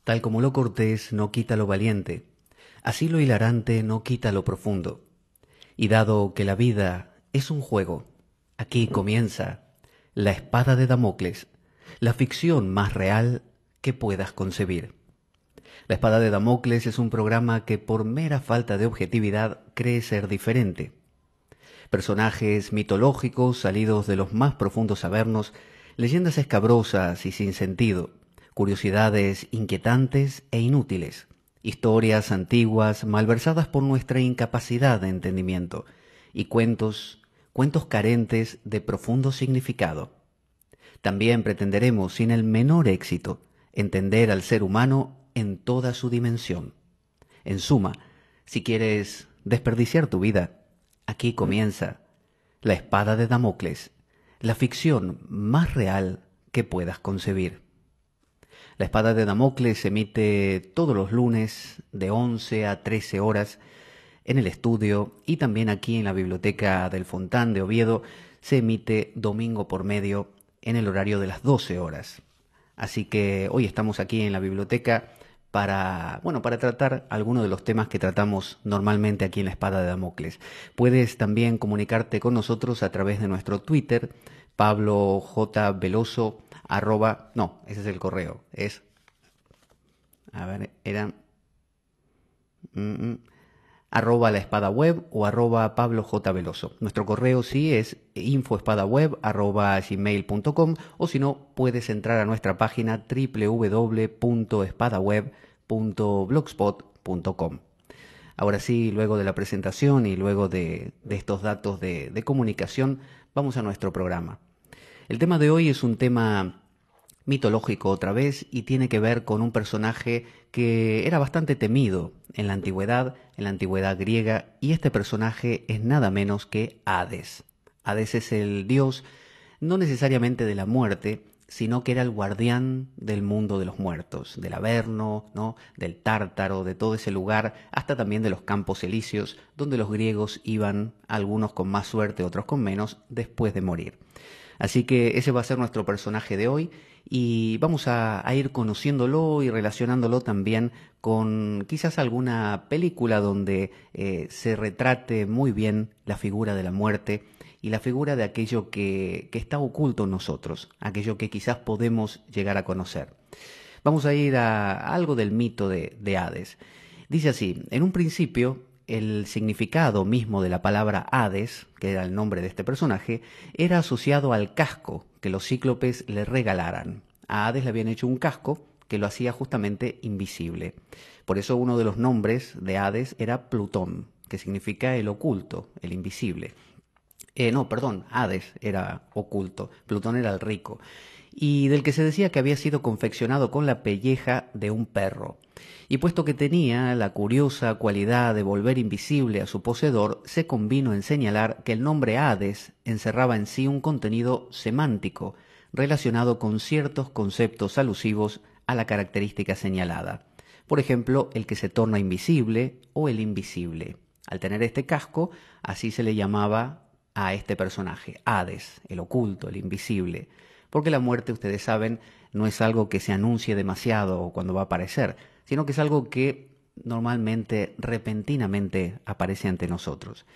Tal como lo cortés no quita lo valiente, así lo hilarante no quita lo profundo. Y dado que la vida es un juego, aquí comienza La espada de Damocles, la ficción más real que puedas concebir. La espada de Damocles es un programa que por mera falta de objetividad cree ser diferente. Personajes mitológicos salidos de los más profundos avernos, leyendas escabrosas y sin sentido, curiosidades inquietantes e inútiles, historias antiguas malversadas por nuestra incapacidad de entendimiento y cuentos carentes de profundo significado. También pretenderemos, sin el menor éxito, entender al ser humano en toda su dimensión. En suma, si quieres desperdiciar tu vida, aquí comienza La espada de Damocles, la ficción más real que puedas concebir. La espada de Damocles se emite todos los lunes de 11 a 13 horas en el estudio y también aquí en la Biblioteca del Fontán de Oviedo se emite domingo por medio en el horario de las 12 horas. Así que hoy estamos aquí en la biblioteca para tratar algunos de los temas que tratamos normalmente aquí en La Espada de Damocles. Puedes también comunicarte con nosotros a través de nuestro Twitter, Pablo J. Veloso, ese es el correo, arroba la espada web o arroba Pablo J. Veloso. Nuestro correo sí es infoespadaweb arroba gmail.com, o si no, puedes entrar a nuestra página www.espadaweb.blogspot.com. Ahora sí, luego de la presentación y luego de estos datos de comunicación, vamos a nuestro programa. El tema de hoy es un tema mitológico otra vez y tiene que ver con un personaje que era bastante temido en la antigüedad griega, y este personaje es nada menos que Hades. Hades es el dios no necesariamente de la muerte, sino que era el guardián del mundo de los muertos, del Averno, ¿no?, del Tártaro, de todo ese lugar, hasta también de los campos elíseos, donde los griegos iban, algunos con más suerte, otros con menos, después de morir. Así que ese va a ser nuestro personaje de hoy y vamos a ir conociéndolo y relacionándolo también con quizás alguna película donde se retrate muy bien la figura de la muerte y la figura de aquello que está oculto en nosotros, aquello que quizás podemos llegar a conocer. Vamos a ir a algo del mito de Hades. Dice así: en un principio, el significado mismo de la palabra Hades, que era el nombre de este personaje, era asociado al casco que los cíclopes le regalaran. A Hades le habían hecho un casco que lo hacía justamente invisible. Por eso uno de los nombres de Hades era Plutón, que significa el oculto, el invisible. Hades era oculto, Plutón era el rico, y del que se decía que había sido confeccionado con la pelleja de un perro. Y puesto que tenía la curiosa cualidad de volver invisible a su poseedor, se convino en señalar que el nombre Hades encerraba en sí un contenido semántico relacionado con ciertos conceptos alusivos a la característica señalada. Por ejemplo, el que se torna invisible o el invisible. Al tener este casco, así se le llamaba a este personaje, Hades, el oculto, el invisible. Porque la muerte, ustedes saben, no es algo que se anuncie demasiado cuando va a aparecer, sino que es algo que normalmente, repentinamente, aparece ante nosotros.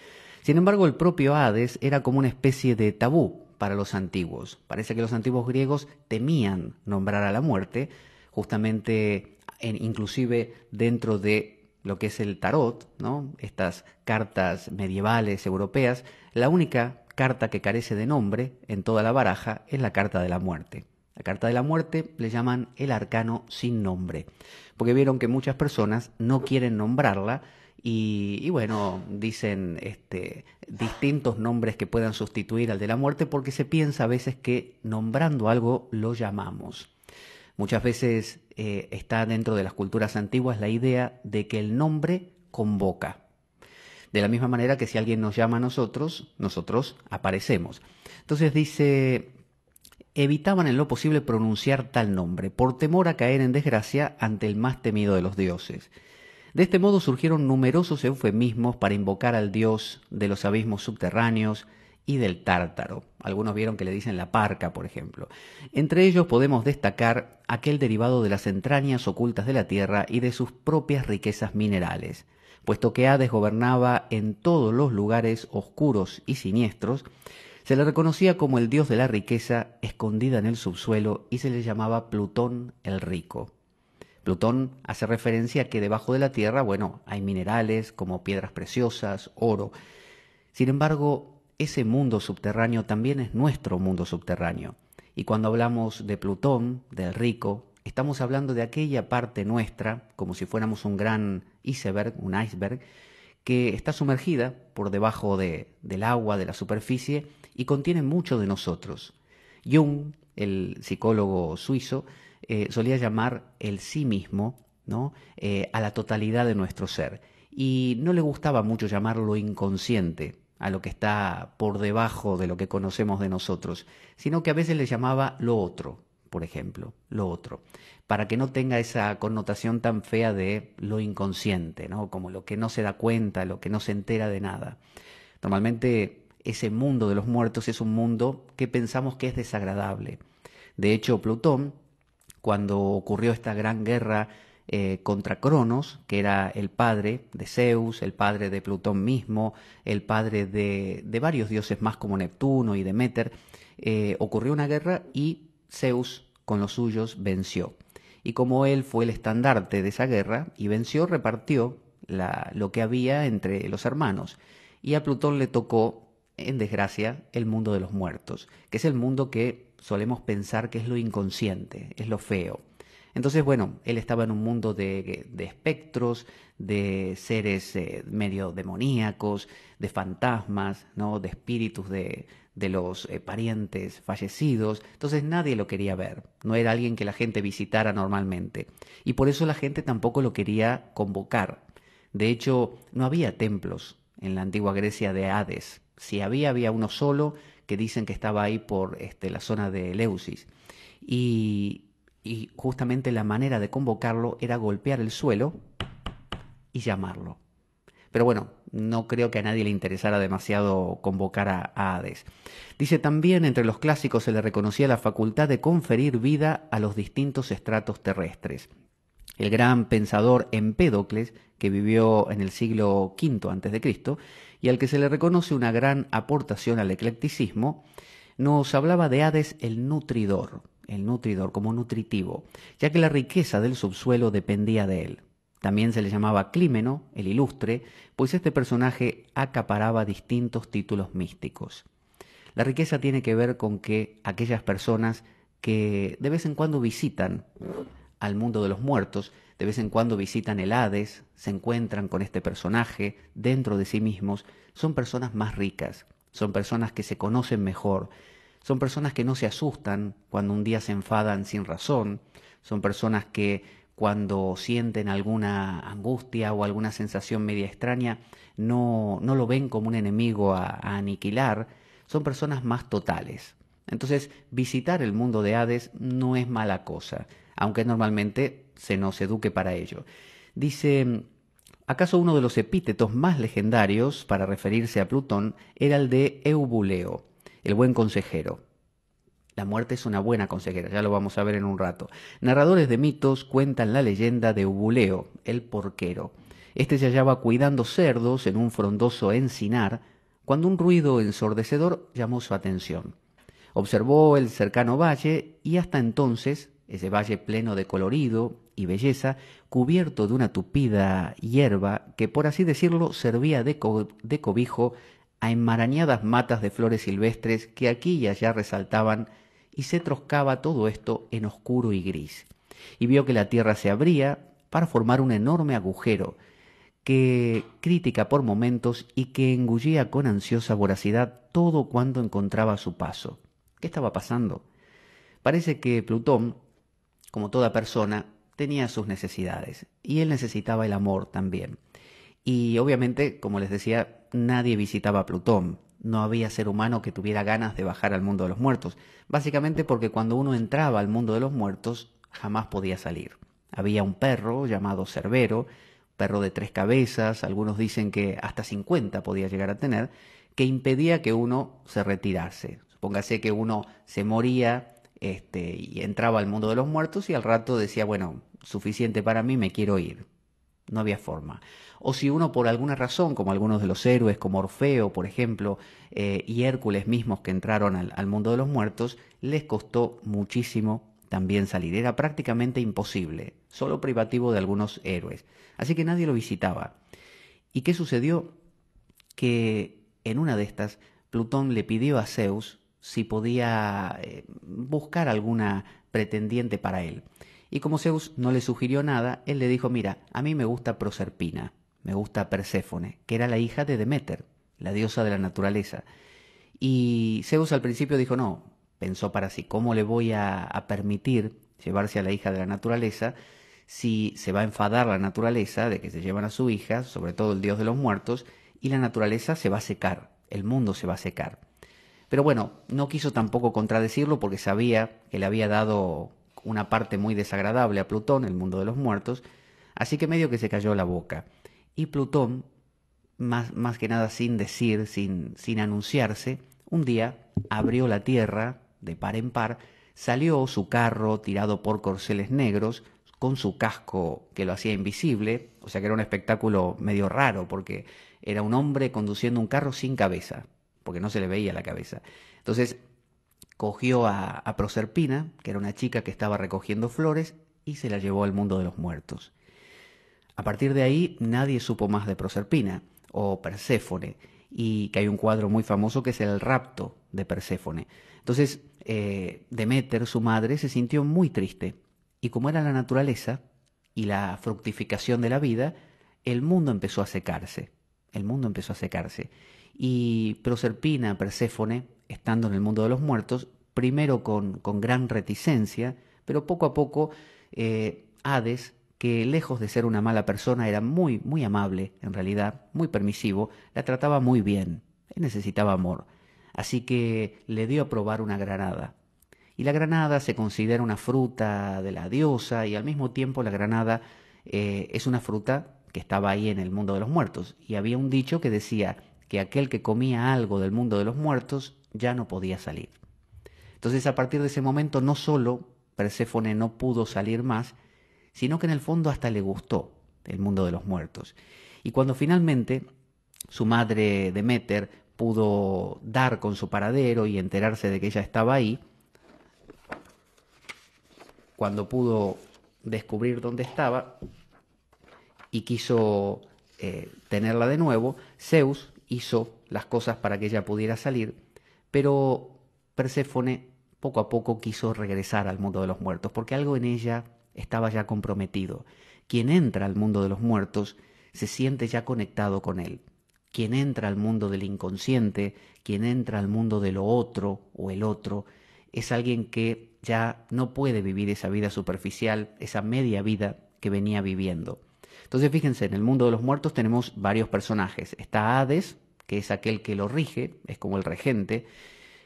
Sin embargo, el propio Hades era como una especie de tabú para los antiguos. Parece que los antiguos griegos temían nombrar a la muerte, justamente inclusive dentro de lo que es el tarot, ¿no?, estas cartas medievales europeas, la única carta que carece de nombre en toda la baraja es la carta de la muerte. La carta de la muerte le llaman el arcano sin nombre, porque vieron que muchas personas no quieren nombrarla y dicen distintos nombres que puedan sustituir al de la muerte, porque se piensa a veces que nombrando algo lo llamamos. Muchas veces está dentro de las culturas antiguas la idea de que el nombre convoca. De la misma manera que si alguien nos llama a nosotros, nosotros aparecemos. Entonces dice: evitaban en lo posible pronunciar tal nombre, por temor a caer en desgracia ante el más temido de los dioses. De este modo surgieron numerosos eufemismos para invocar al dios de los abismos subterráneos y del Tártaro. Algunos vieron que le dicen la parca, por ejemplo. Entre ellos podemos destacar aquel derivado de las entrañas ocultas de la tierra y de sus propias riquezas minerales. Puesto que Hades gobernaba en todos los lugares oscuros y siniestros, se le reconocía como el dios de la riqueza escondida en el subsuelo y se le llamaba Plutón el Rico. Plutón hace referencia a que debajo de la tierra, bueno, hay minerales como piedras preciosas, oro. Sin embargo, ese mundo subterráneo también es nuestro mundo subterráneo. Y cuando hablamos de Plutón, del Rico, estamos hablando de aquella parte nuestra, como si fuéramos un gran iceberg, que está sumergida por debajo del agua, de la superficie, y contiene mucho de nosotros. Jung, el psicólogo suizo, solía llamar el sí mismo, ¿no? A la totalidad de nuestro ser. Y no le gustaba mucho llamarlo inconsciente, a lo que está por debajo de lo que conocemos de nosotros, sino que a veces le llamaba lo otro, por ejemplo, lo otro, para que no tenga esa connotación tan fea de lo inconsciente, ¿no? Como lo que no se da cuenta, lo que no se entera de nada. Normalmente ese mundo de los muertos es un mundo que pensamos que es desagradable. De hecho, Plutón, cuando ocurrió esta gran guerra contra Cronos, que era el padre de Zeus, el padre de Plutón mismo, el padre de varios dioses más como Neptuno y Deméter, ocurrió una guerra y Zeus con los suyos venció. Y como él fue el estandarte de esa guerra y venció, repartió lo que había entre los hermanos. Y a Plutón le tocó, en desgracia, el mundo de los muertos, que es el mundo que solemos pensar que es lo inconsciente, es lo feo. Entonces, bueno, él estaba en un mundo de espectros, de seres medio demoníacos, de fantasmas, ¿no? De espíritus de los parientes fallecidos. Entonces nadie lo quería ver, no era alguien que la gente visitara normalmente. Y por eso la gente tampoco lo quería convocar. De hecho, no había templos en la antigua Grecia de Hades. Si había uno solo que dicen que estaba ahí por la zona de Eleusis. Y justamente la manera de convocarlo era golpear el suelo y llamarlo. Pero bueno, no creo que a nadie le interesara demasiado convocar a Hades. Dice también, entre los clásicos se le reconocía la facultad de conferir vida a los distintos estratos terrestres. El gran pensador Empédocles, que vivió en el siglo V a.C., y al que se le reconoce una gran aportación al eclecticismo, nos hablaba de Hades el nutridor como nutritivo, ya que la riqueza del subsuelo dependía de él. También se le llamaba Clímeno, el ilustre, pues este personaje acaparaba distintos títulos místicos. La riqueza tiene que ver con que aquellas personas que de vez en cuando visitan al mundo de los muertos, de vez en cuando visitan el Hades, se encuentran con este personaje dentro de sí mismos, son personas más ricas, son personas que se conocen mejor, son personas que no se asustan cuando un día se enfadan sin razón, son personas que cuando sienten alguna angustia o alguna sensación media extraña no lo ven como un enemigo a aniquilar, son personas más totales. Entonces, visitar el mundo de Hades no es mala cosa, aunque normalmente se nos eduque para ello. Dice, ¿acaso uno de los epítetos más legendarios para referirse a Plutón era el de Eubuleo, el buen consejero? La muerte es una buena consejera, ya lo vamos a ver en un rato. Narradores de mitos cuentan la leyenda de Eubuleo, el porquero. Este se hallaba cuidando cerdos en un frondoso encinar cuando un ruido ensordecedor llamó su atención. Observó el cercano valle y hasta entonces, ese valle pleno de colorido y belleza, cubierto de una tupida hierba que, por así decirlo, servía de cobijo a enmarañadas matas de flores silvestres que aquí y allá resaltaban, y se troscaba todo esto en oscuro y gris. Y vio que la tierra se abría para formar un enorme agujero, que crítica por momentos y que engullía con ansiosa voracidad todo cuanto encontraba a su paso. ¿Qué estaba pasando? Parece que Plutón, como toda persona, tenía sus necesidades, y él necesitaba el amor también. Y obviamente, como les decía, nadie visitaba a Plutón. No había ser humano que tuviera ganas de bajar al mundo de los muertos, básicamente porque cuando uno entraba al mundo de los muertos jamás podía salir. Había un perro llamado Cerbero, perro de 3 cabezas, algunos dicen que hasta 50 podía llegar a tener, que impedía que uno se retirase. Supóngase que uno se moría y entraba al mundo de los muertos y al rato decía, bueno, suficiente para mí, me quiero ir. No había forma. O si uno por alguna razón, como algunos de los héroes, como Orfeo, por ejemplo, y Hércules mismos que entraron al mundo de los muertos, les costó muchísimo también salir. Era prácticamente imposible, solo privativo de algunos héroes. Así que nadie lo visitaba. ¿Y qué sucedió? Que en una de estas, Plutón le pidió a Zeus si podía buscar alguna pretendiente para él. Y como Zeus no le sugirió nada, él le dijo, mira, a mí me gusta Proserpina, me gusta Perséfone, que era la hija de Deméter, la diosa de la naturaleza. Y Zeus al principio dijo, no, pensó para sí, ¿cómo le voy a permitir llevarse a la hija de la naturaleza si se va a enfadar la naturaleza de que se llevan a su hija, sobre todo el dios de los muertos, y la naturaleza se va a secar, el mundo se va a secar? Pero bueno, no quiso tampoco contradecirlo porque sabía que le había dado una parte muy desagradable a Plutón, el mundo de los muertos, así que medio que se cayó la boca. Y Plutón, más que nada sin decir, sin anunciarse, un día abrió la tierra de par en par, salió su carro tirado por corceles negros, con su casco que lo hacía invisible, o sea que era un espectáculo medio raro porque era un hombre conduciendo un carro sin cabeza, porque no se le veía la cabeza. Entonces cogió a Proserpina, que era una chica que estaba recogiendo flores, y se la llevó al mundo de los muertos. A partir de ahí nadie supo más de Proserpina o Perséfone, y que hay un cuadro muy famoso que es el rapto de Perséfone. Entonces Deméter, su madre, se sintió muy triste, y como era la naturaleza y la fructificación de la vida, el mundo empezó a secarse. El mundo empezó a secarse. Y Proserpina, Perséfone, estando en el mundo de los muertos, primero con gran reticencia, pero poco a poco Hades, que lejos de ser una mala persona, era muy, muy amable, en realidad, muy permisivo, la trataba muy bien. Él necesitaba amor. Así que le dio a probar una granada. Y la granada se considera una fruta de la diosa y al mismo tiempo la granada es una fruta que estaba ahí en el mundo de los muertos. Y había un dicho que decía que aquel que comía algo del mundo de los muertos ya no podía salir. Entonces a partir de ese momento no solo Perséfone no pudo salir más, sino que en el fondo hasta le gustó el mundo de los muertos. Y cuando finalmente su madre Deméter pudo dar con su paradero y enterarse de que ella estaba ahí, cuando pudo descubrir dónde estaba y quiso tenerla de nuevo, Zeus hizo las cosas para que ella pudiera salir, pero Perséfone poco a poco quiso regresar al mundo de los muertos, porque algo en ella estaba ya comprometido. Quien entra al mundo de los muertos se siente ya conectado con él. Quien entra al mundo del inconsciente, quien entra al mundo de lo otro o el otro, es alguien que ya no puede vivir esa vida superficial, esa media vida que venía viviendo. Entonces fíjense, en el mundo de los muertos tenemos varios personajes. Está Hades, que es aquel que lo rige, es como el regente.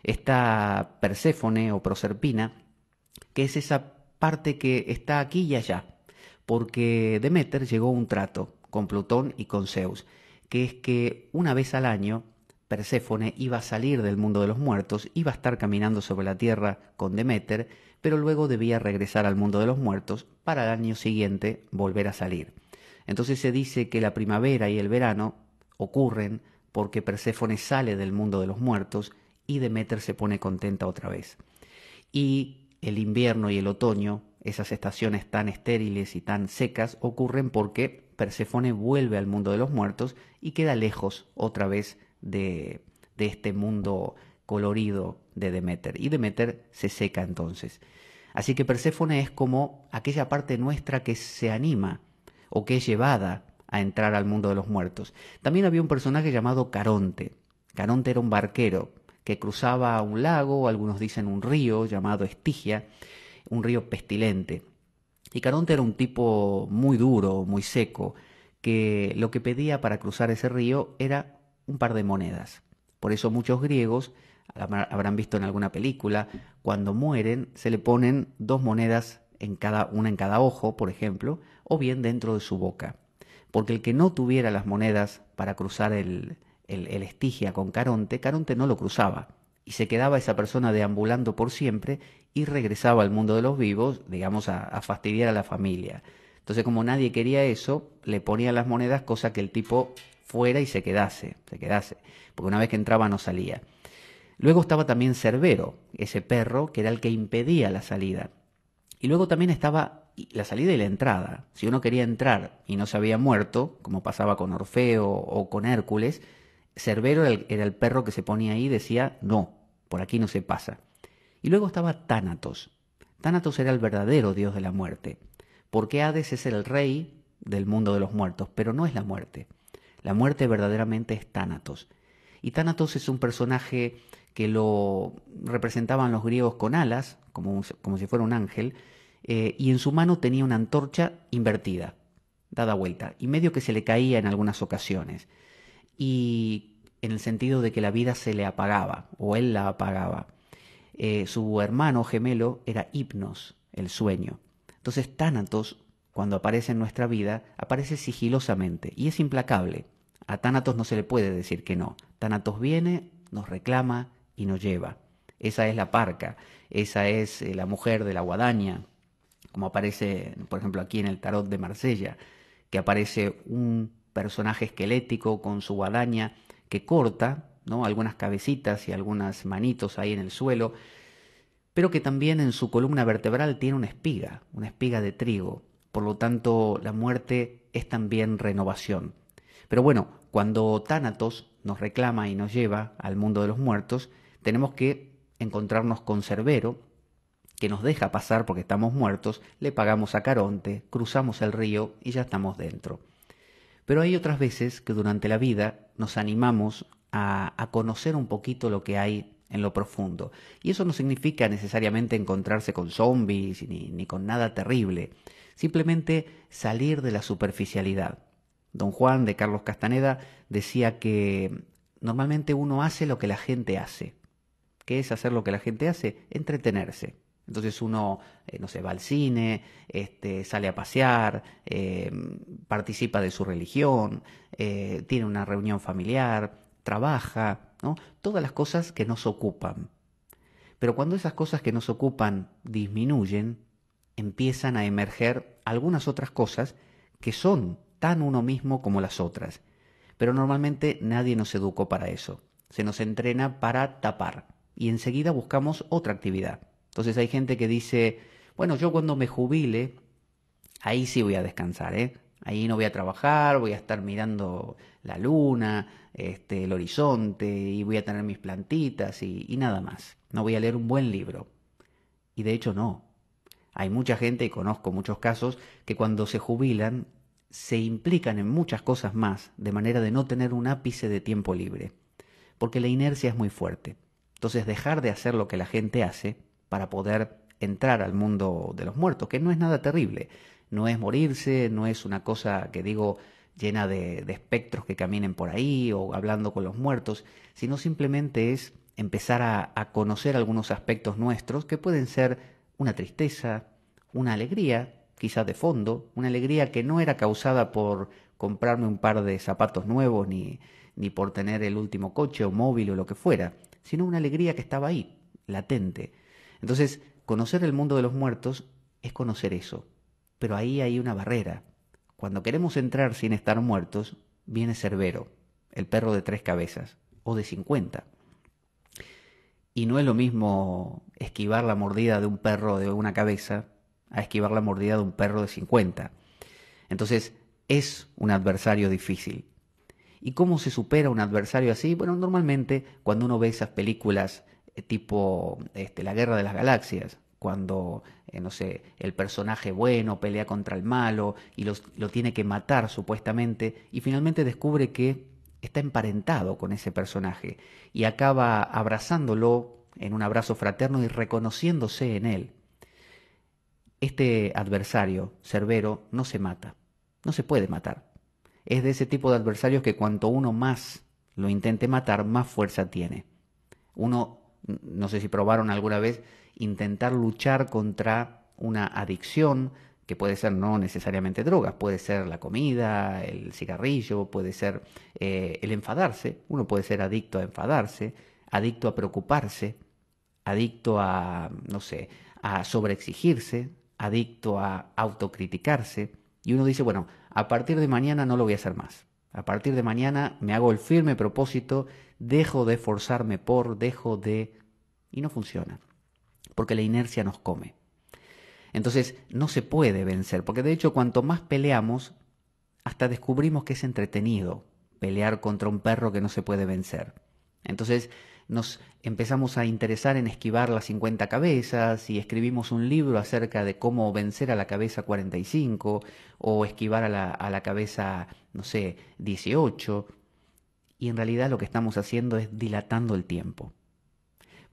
Está Perséfone o Proserpina, que es esa parte que está aquí y allá, porque Deméter llegó a un trato con Plutón y con Zeus, que es que una vez al año Perséfone iba a salir del mundo de los muertos, iba a estar caminando sobre la tierra con Deméter, pero luego debía regresar al mundo de los muertos para el año siguiente volver a salir. Entonces se dice que la primavera y el verano ocurren porque Perséfone sale del mundo de los muertos y Deméter se pone contenta otra vez. Y el invierno y el otoño, esas estaciones tan estériles y tan secas, ocurren porque Perséfone vuelve al mundo de los muertos y queda lejos otra vez de este mundo colorido de Deméter. Y Deméter se seca entonces. Así que Perséfone es como aquella parte nuestra que se anima o que es llevada a entrar al mundo de los muertos. También había un personaje llamado Caronte. Caronte era un barquero que cruzaba un lago, algunos dicen un río llamado Estigia, un río pestilente. Y Caronte era un tipo muy duro, muy seco, que lo que pedía para cruzar ese río era un par de monedas. Por eso muchos griegos, habrán visto en alguna película, cuando mueren se le ponen dos monedas una en cada ojo, por ejemplo, o bien dentro de su boca. Porque el que no tuviera las monedas para cruzar el Estigia con Caronte, Caronte no lo cruzaba y se quedaba esa persona deambulando por siempre y regresaba al mundo de los vivos, digamos, a fastidiar a la familia. Entonces, como nadie quería eso, le ponían las monedas, cosa que el tipo fuera y se quedase, porque una vez que entraba no salía. Luego estaba también Cerbero, ese perro que era el que impedía la salida. Y luego también estaba la salida y la entrada. Si uno quería entrar y no se había muerto, como pasaba con Orfeo o con Hércules, Cerbero era el perro que se ponía ahí y decía, no, por aquí no se pasa. Y luego estaba Tánatos. Tánatos era el verdadero dios de la muerte, porque Hades es el rey del mundo de los muertos, pero no es la muerte. La muerte verdaderamente es Tánatos. Y Tánatos es un personaje que lo representaban los griegos con alas, como si fuera un ángel, y en su mano tenía una antorcha invertida, dada vuelta, y medio que se le caía en algunas ocasiones, y en el sentido de que la vida se le apagaba, o él la apagaba. Su hermano gemelo era Hipnos, el sueño. Entonces Tánatos, cuando aparece en nuestra vida, aparece sigilosamente, y es implacable. A Tánatos no se le puede decir que no. Tánatos viene, nos reclama y nos lleva. Esa es la parca, esa es la mujer de la guadaña, como aparece, por ejemplo, aquí en el tarot de Marsella, que aparece un personaje esquelético con su guadaña que corta, ¿no?, algunas cabecitas y algunas manitos ahí en el suelo, pero que también en su columna vertebral tiene una espiga de trigo. Por lo tanto, la muerte es también renovación. Pero bueno, cuando Tánatos nos reclama y nos lleva al mundo de los muertos, tenemos que encontrarnos con Cerbero, que nos deja pasar porque estamos muertos, le pagamos a Caronte, cruzamos el río y ya estamos dentro. Pero hay otras veces que durante la vida nos animamos a conocer un poquito lo que hay en lo profundo. Y eso no significa necesariamente encontrarse con zombies ni con nada terrible. Simplemente salir de la superficialidad. Don Juan de Carlos Castaneda decía que normalmente uno hace lo que la gente hace. ¿Qué es hacer lo que la gente hace? Entretenerse. Entonces uno, no sé, va al cine, sale a pasear, participa de su religión, tiene una reunión familiar, trabaja, ¿no? Todas las cosas que nos ocupan. Pero cuando esas cosas que nos ocupan disminuyen, empiezan a emerger algunas otras cosas que son tan uno mismo como las otras. Pero normalmente nadie nos educó para eso. Se nos entrena para tapar y enseguida buscamos otra actividad. Entonces hay gente que dice, bueno, yo cuando me jubile, ahí sí voy a descansar, ¿eh? Ahí no voy a trabajar, voy a estar mirando la luna, el horizonte, y voy a tener mis plantitas y nada más. No voy a leer un buen libro. Y de hecho no. Hay mucha gente, y conozco muchos casos, que cuando se jubilan se implican en muchas cosas más, de manera de no tener un ápice de tiempo libre. Porque la inercia es muy fuerte. Entonces dejar de hacer lo que la gente hace para poder entrar al mundo de los muertos, que no es nada terrible. No es morirse, no es una cosa que digo llena de espectros que caminen por ahí o hablando con los muertos, sino simplemente es empezar a conocer algunos aspectos nuestros que pueden ser una tristeza, una alegría, quizás de fondo, una alegría que no era causada por comprarme un par de zapatos nuevos ni por tener el último coche o móvil o lo que fuera, sino una alegría que estaba ahí, latente. Entonces, conocer el mundo de los muertos es conocer eso, pero ahí hay una barrera. Cuando queremos entrar sin estar muertos, viene Cerbero, el perro de 3 cabezas, o de 50. Y no es lo mismo esquivar la mordida de un perro de una cabeza a esquivar la mordida de un perro de 50. Entonces, es un adversario difícil. ¿Y cómo se supera un adversario así? Bueno, normalmente cuando uno ve esas películas tipo La Guerra de las Galaxias, cuando, no sé, el personaje bueno pelea contra el malo y lo tiene que matar supuestamente, y finalmente descubre que está emparentado con ese personaje y acaba abrazándolo en un abrazo fraterno y reconociéndose en él. Este adversario, Cerbero, no se mata, no se puede matar. Es de ese tipo de adversarios que cuanto uno más lo intente matar, más fuerza tiene. Uno, no sé si probaron alguna vez, intentar luchar contra una adicción, que puede ser no necesariamente drogas, puede ser la comida, el cigarrillo, puede ser el enfadarse. Uno puede ser adicto a enfadarse, adicto a preocuparse, adicto a, no sé, a sobreexigirse, adicto a autocriticarse. Y uno dice, bueno, a partir de mañana no lo voy a hacer más. A partir de mañana me hago el firme propósito, dejo de esforzarme por, dejo de... Y no funciona, porque la inercia nos come. Entonces no se puede vencer, porque de hecho cuanto más peleamos, hasta descubrimos que es entretenido pelear contra un perro que no se puede vencer. Entonces nos empezamos a interesar en esquivar las 50 cabezas y escribimos un libro acerca de cómo vencer a la cabeza 45 o esquivar a la cabeza, no sé, 18. Y en realidad lo que estamos haciendo es dilatando el tiempo.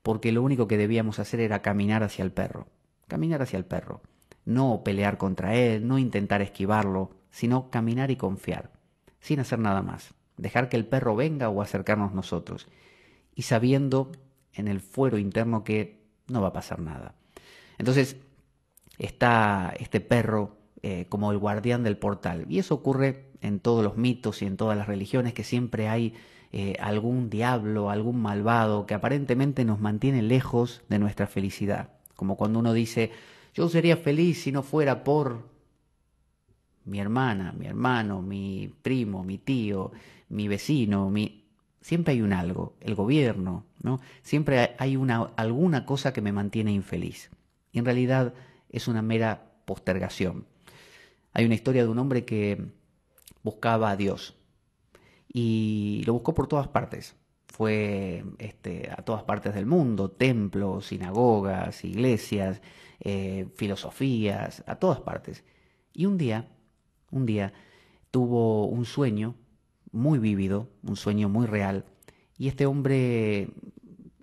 Porque lo único que debíamos hacer era caminar hacia el perro. Caminar hacia el perro. No pelear contra él, no intentar esquivarlo, sino caminar y confiar, sin hacer nada más. Dejar que el perro venga o acercarnos nosotros. Y sabiendo en el fuero interno que no va a pasar nada. Entonces está este perro como el guardián del portal. Y eso ocurre en todos los mitos y en todas las religiones, que siempre hay algún diablo, algún malvado que aparentemente nos mantiene lejos de nuestra felicidad. Como cuando uno dice, yo sería feliz si no fuera por mi hermana, mi hermano, mi primo, mi tío, mi vecino, siempre hay un algo, el gobierno, ¿no? Siempre hay alguna cosa que me mantiene infeliz. Y en realidad es una mera postergación. Hay una historia de un hombre que buscaba a Dios y lo buscó por todas partes. Fue a todas partes del mundo, templos, sinagogas, iglesias, filosofías, a todas partes. Y un día tuvo un sueño muy vívido, un sueño muy real, y este hombre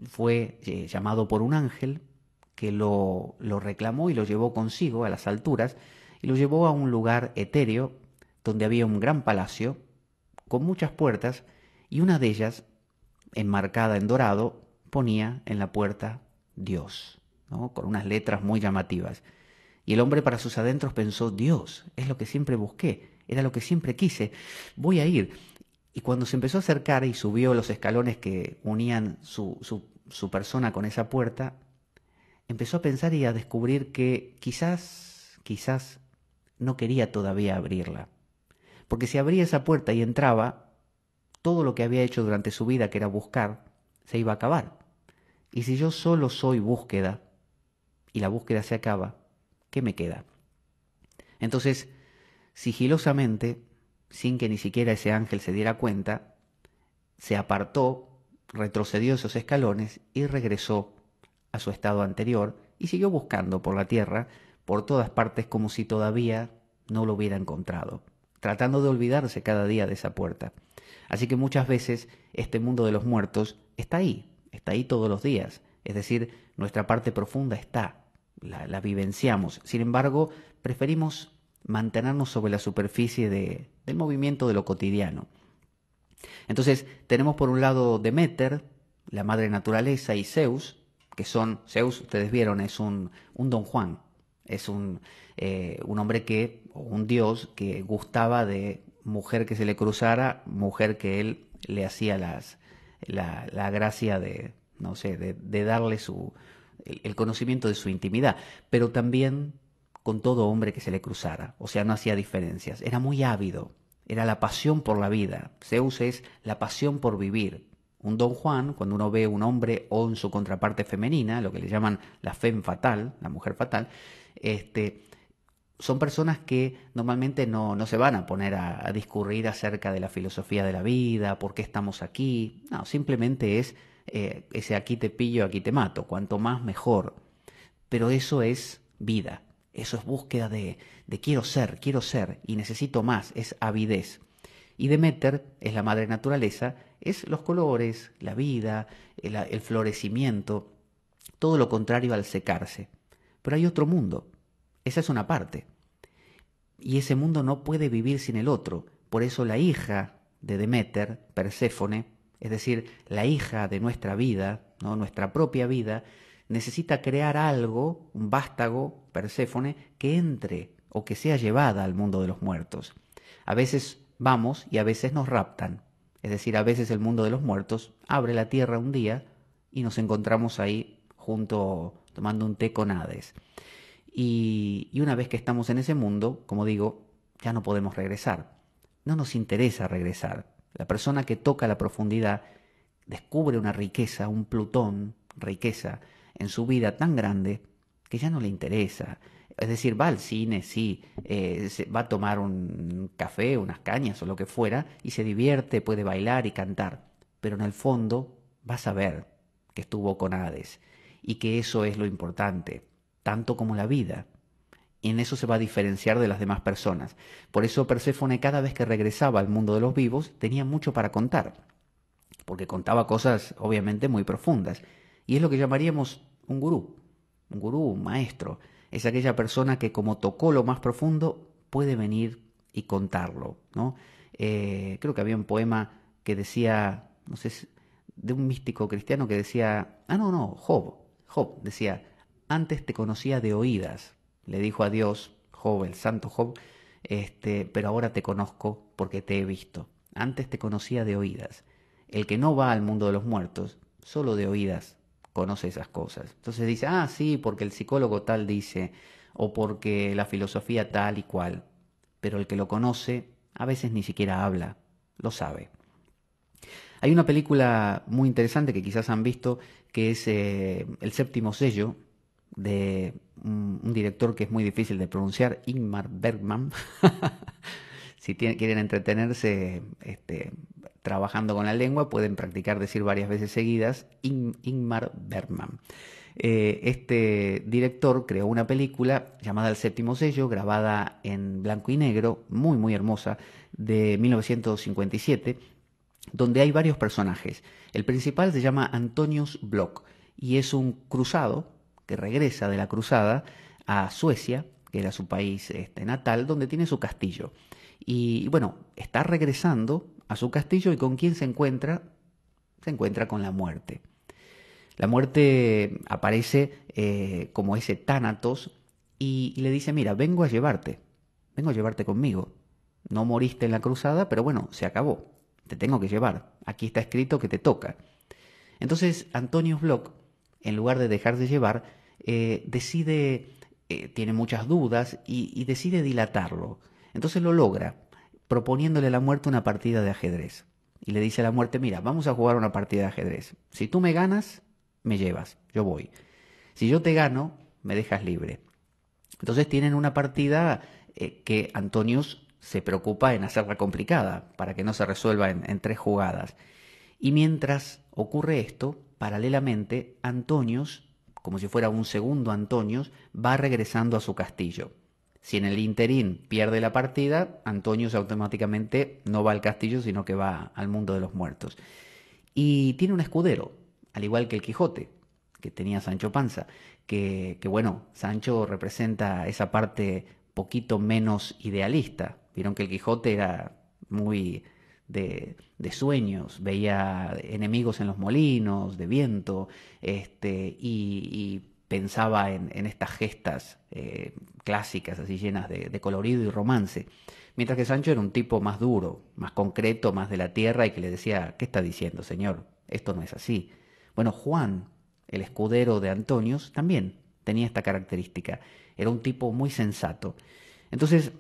fue llamado por un ángel que lo reclamó y lo llevó consigo a las alturas y lo llevó a un lugar etéreo donde había un gran palacio con muchas puertas y una de ellas, enmarcada en dorado, ponía en la puerta Dios, ¿no? Con unas letras muy llamativas. Y el hombre para sus adentros pensó, Dios, es lo que siempre busqué, era lo que siempre quise, voy a ir. Y cuando se empezó a acercar y subió los escalones que unían su persona con esa puerta, empezó a pensar y a descubrir que quizás no quería todavía abrirla. Porque si abría esa puerta y entraba, todo lo que había hecho durante su vida, que era buscar, se iba a acabar. Y si yo solo soy búsqueda, y la búsqueda se acaba, ¿qué me queda? Entonces, sigilosamente, sin que ni siquiera ese ángel se diera cuenta, se apartó, retrocedió esos escalones y regresó a su estado anterior y siguió buscando por la tierra, por todas partes, como si todavía no lo hubiera encontrado, tratando de olvidarse cada día de esa puerta. Así que muchas veces este mundo de los muertos está ahí todos los días. Es decir, nuestra parte profunda está, la vivenciamos. Sin embargo, preferimos mantenernos sobre la superficie del movimiento de lo cotidiano. Entonces, tenemos por un lado Deméter, la madre naturaleza, y Zeus, que son, Zeus, ustedes vieron, es un Don Juan, es un hombre que, o un dios que gustaba de mujer que se le cruzara, mujer que él le hacía la gracia de, no sé, de darle el conocimiento de su intimidad, pero también con todo hombre que se le cruzara, o sea, no hacía diferencias, era muy ávido, era la pasión por la vida. Zeus es la pasión por vivir. Un Don Juan, cuando uno ve un hombre o en su contraparte femenina, lo que le llaman la femme fatal, la mujer fatal, son personas que normalmente no se van a poner a discurrir acerca de la filosofía de la vida, por qué estamos aquí. No, simplemente es ese aquí te pillo, aquí te mato, cuanto más mejor. Pero eso es vida. Eso es búsqueda de quiero ser y necesito más, es avidez. Y Deméter es la madre naturaleza, es los colores, la vida, el florecimiento, todo lo contrario al secarse. Pero hay otro mundo, esa es una parte. Y ese mundo no puede vivir sin el otro. Por eso la hija de Deméter, Perséfone, es decir, la hija de nuestra vida, ¿no? Nuestra propia vida, necesita crear algo, un vástago, Perséfone, que entre o que sea llevada al mundo de los muertos. A veces vamos y a veces nos raptan. Es decir, a veces el mundo de los muertos abre la tierra un día y nos encontramos ahí junto tomando un té con Hades. Y una vez que estamos en ese mundo, como digo, ya no podemos regresar. No nos interesa regresar. La persona que toca la profundidad descubre una riqueza, un Plutón, riqueza, en su vida tan grande que ya no le interesa. Es decir, va al cine, sí, va a tomar un café, unas cañas o lo que fuera, y se divierte, puede bailar y cantar. Pero en el fondo va a saber que estuvo con Hades y que eso es lo importante, tanto como la vida. Y en eso se va a diferenciar de las demás personas. Por eso Perséfone, cada vez que regresaba al mundo de los vivos, tenía mucho para contar, porque contaba cosas obviamente muy profundas. Y es lo que llamaríamos un gurú, un maestro. Es aquella persona que, como tocó lo más profundo, puede venir y contarlo, ¿no? Creo que había un poema que decía, no sé, de un místico cristiano que decía, Job decía: antes te conocía de oídas, le dijo a Dios, Job, el santo Job, pero ahora te conozco porque te he visto. Antes te conocía de oídas. El que no va al mundo de los muertos, solo de oídas conoce esas cosas. Entonces dice, sí, porque el psicólogo tal dice, o porque la filosofía tal y cual. Pero el que lo conoce, a veces ni siquiera habla, lo sabe. Hay una película muy interesante que quizás han visto, que es El séptimo sello, de un director que es muy difícil de pronunciar, Ingmar Bergman. Si quieren entretenerse trabajando con la lengua, pueden practicar decir varias veces seguidas Ingmar Bergman. Este director creó una película llamada El séptimo sello, grabada en blanco y negro, muy muy hermosa, de 1957, donde hay varios personajes. El principal se llama Antonius Block y es un cruzado que regresa de la cruzada a Suecia, que era su país natal, donde tiene su castillo. Y bueno, está regresando a su castillo, y ¿con quién se encuentra? Se encuentra con la muerte. La muerte aparece como ese Tánatos y le dice, mira, vengo a llevarte conmigo. No moriste en la cruzada, pero bueno, se acabó. Te tengo que llevar. Aquí está escrito que te toca. Entonces Antonius Block, en lugar de dejarse llevar, tiene muchas dudas y decide dilatarlo. Entonces lo logra, proponiéndole a la muerte una partida de ajedrez. Y le dice a la muerte, mira, vamos a jugar una partida de ajedrez. Si tú me ganas, me llevas, yo voy. Si yo te gano, me dejas libre. Entonces tienen una partida que Antonius se preocupa en hacerla complicada, para que no se resuelva en 3 jugadas. Y mientras ocurre esto, paralelamente, Antonius, como si fuera un segundo Antonius, va regresando a su castillo. Si en el interín pierde la partida, Antonius automáticamente no va al castillo, sino que va al mundo de los muertos. Y tiene un escudero, al igual que el Quijote, que tenía Sancho Panza, que bueno, Sancho representa esa parte poquito menos idealista. Vieron que el Quijote era muy de sueños, veía enemigos en los molinos, de viento, y pensaba en estas gestas clásicas, así llenas de colorido y romance. Mientras que Sancho era un tipo más duro, más concreto, más de la tierra, y que le decía, ¿qué está diciendo, señor? Esto no es así. Bueno, Juan, el escudero de Antonius, también tenía esta característica. Era un tipo muy sensato. Entonces,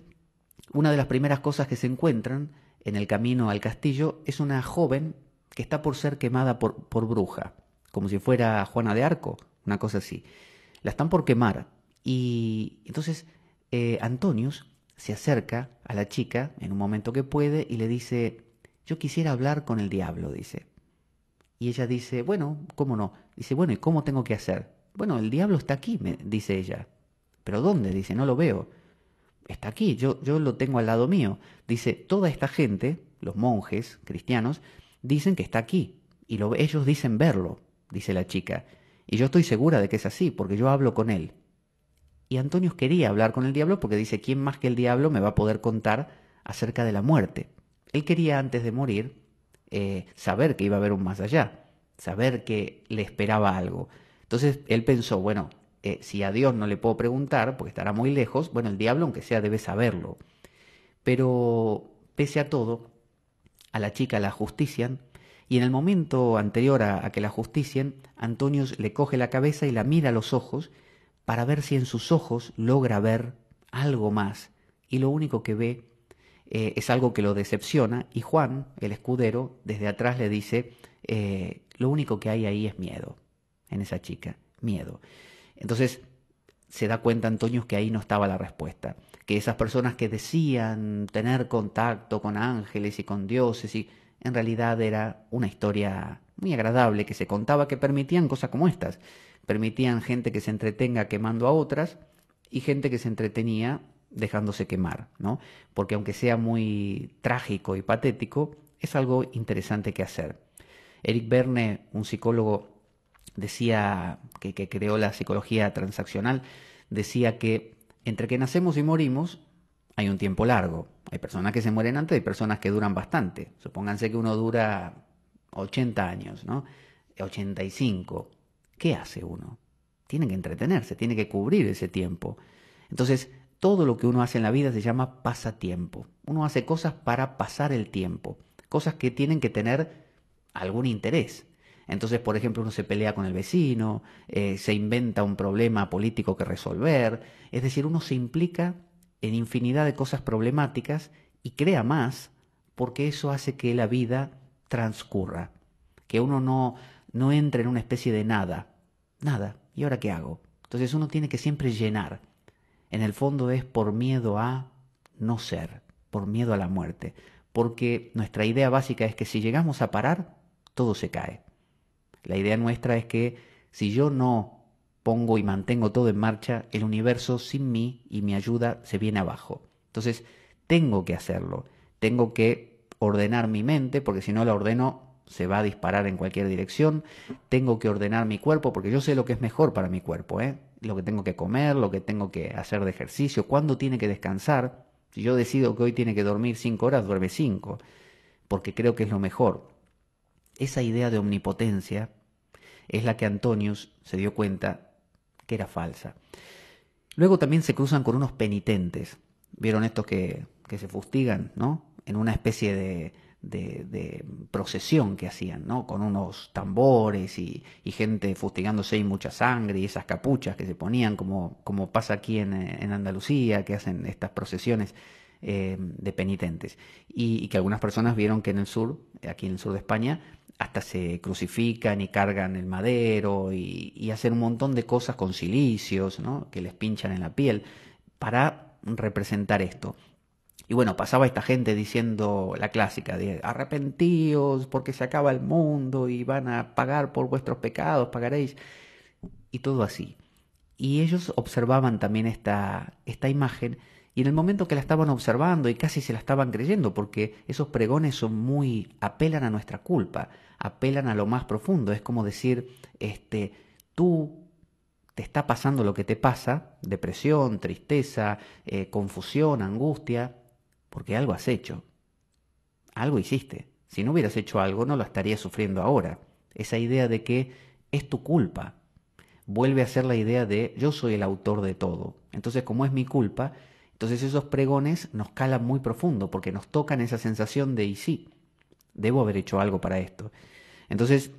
una de las primeras cosas que se encuentran en el camino al castillo es una joven que está por ser quemada por bruja, como si fuera Juana de Arco, una cosa así. La están por quemar y entonces Antonius se acerca a la chica en un momento que puede y le dice, yo quisiera hablar con el diablo, dice. Y ella dice, bueno, ¿cómo no? Dice, bueno, ¿y cómo tengo que hacer? Bueno, el diablo está aquí, dice ella. ¿Pero dónde? Dice, no lo veo. Está aquí, yo lo tengo al lado mío. Dice, toda esta gente, los monjes cristianos, dicen que está aquí. Y ellos dicen verlo, dice la chica. Y yo estoy segura de que es así, porque yo hablo con él. Y Antonius quería hablar con el diablo porque dice, ¿quién más que el diablo me va a poder contar acerca de la muerte? Él quería, antes de morir, saber que iba a haber un más allá, saber que le esperaba algo. Entonces él pensó, bueno, si a Dios no le puedo preguntar, porque estará muy lejos, bueno, el diablo, aunque sea, debe saberlo. Pero pese a todo, a la chica la justician y en el momento anterior a que la justicien, Antonius le coge la cabeza y la mira a los ojos para ver si en sus ojos logra ver algo más. Y lo único que ve es algo que lo decepciona y Juan, el escudero, desde atrás le dice, lo único que hay ahí es miedo en esa chica, miedo. Entonces se da cuenta Antonius que ahí no estaba la respuesta, que esas personas que decían tener contacto con ángeles y con dioses, y en realidad era una historia muy agradable que se contaba, que permitían cosas como estas, permitían gente que se entretenga quemando a otras y gente que se entretenía dejándose quemar, ¿no? Porque aunque sea muy trágico y patético, es algo interesante que hacer. Eric Berne, un psicólogo, decía que creó la psicología transaccional, decía que entre que nacemos y morimos hay un tiempo largo. Hay personas que se mueren antes, hay personas que duran bastante. Supónganse que uno dura 80 años, ¿no? 85. ¿Qué hace uno? Tiene que entretenerse, tiene que cubrir ese tiempo. Entonces, todo lo que uno hace en la vida se llama pasatiempo. Uno hace cosas para pasar el tiempo, cosas que tienen que tener algún interés. Entonces, por ejemplo, uno se pelea con el vecino, se inventa un problema político que resolver, es decir, uno se implica en infinidad de cosas problemáticas y crea más porque eso hace que la vida transcurra, que uno no entre en una especie de nada, nada, ¿y ahora qué hago? Entonces uno tiene que siempre llenar. En el fondo es por miedo a no ser, por miedo a la muerte, porque nuestra idea básica es que si llegamos a parar, todo se cae. La idea nuestra es que si yo no pongo y mantengo todo en marcha, el universo sin mí y mi ayuda se viene abajo. Entonces, tengo que hacerlo, tengo que ordenar mi mente, porque si no la ordeno se va a disparar en cualquier dirección, tengo que ordenar mi cuerpo, porque yo sé lo que es mejor para mi cuerpo, lo que tengo que comer, lo que tengo que hacer de ejercicio, cuándo tiene que descansar. Si yo decido que hoy tiene que dormir 5 horas, duerme 5, porque creo que es lo mejor. Esa idea de omnipotencia es la que Antonius se dio cuenta que era falsa. Luego también se cruzan con unos penitentes. ¿Vieron estos que se fustigan, ¿no? En una especie de procesión que hacían, ¿no? Con unos tambores y gente fustigándose y mucha sangre y esas capuchas que se ponían como pasa aquí en Andalucía, que hacen estas procesiones de penitentes. Y que algunas personas vieron que en el sur, aquí en el sur de España, hasta se crucifican y cargan el madero y hacen un montón de cosas con cilicios, ¿no? Que les pinchan en la piel para representar esto. Y bueno, pasaba esta gente diciendo la clásica de arrepentíos porque se acaba el mundo y van a pagar por vuestros pecados, pagaréis, y todo así. Y ellos observaban también esta imagen y en el momento que la estaban observando y casi se la estaban creyendo, porque esos pregones son muy, apelan a nuestra culpa, apelan a lo más profundo. Es como decir, tú te está pasando lo que te pasa, depresión, tristeza, confusión, angustia, porque algo has hecho, algo hiciste. Si no hubieras hecho algo, no lo estarías sufriendo ahora. Esa idea de que es tu culpa vuelve a ser la idea de yo soy el autor de todo. Entonces, como es mi culpa, entonces esos pregones nos calan muy profundo porque nos tocan esa sensación de, y sí, debo haber hecho algo para esto. Entonces,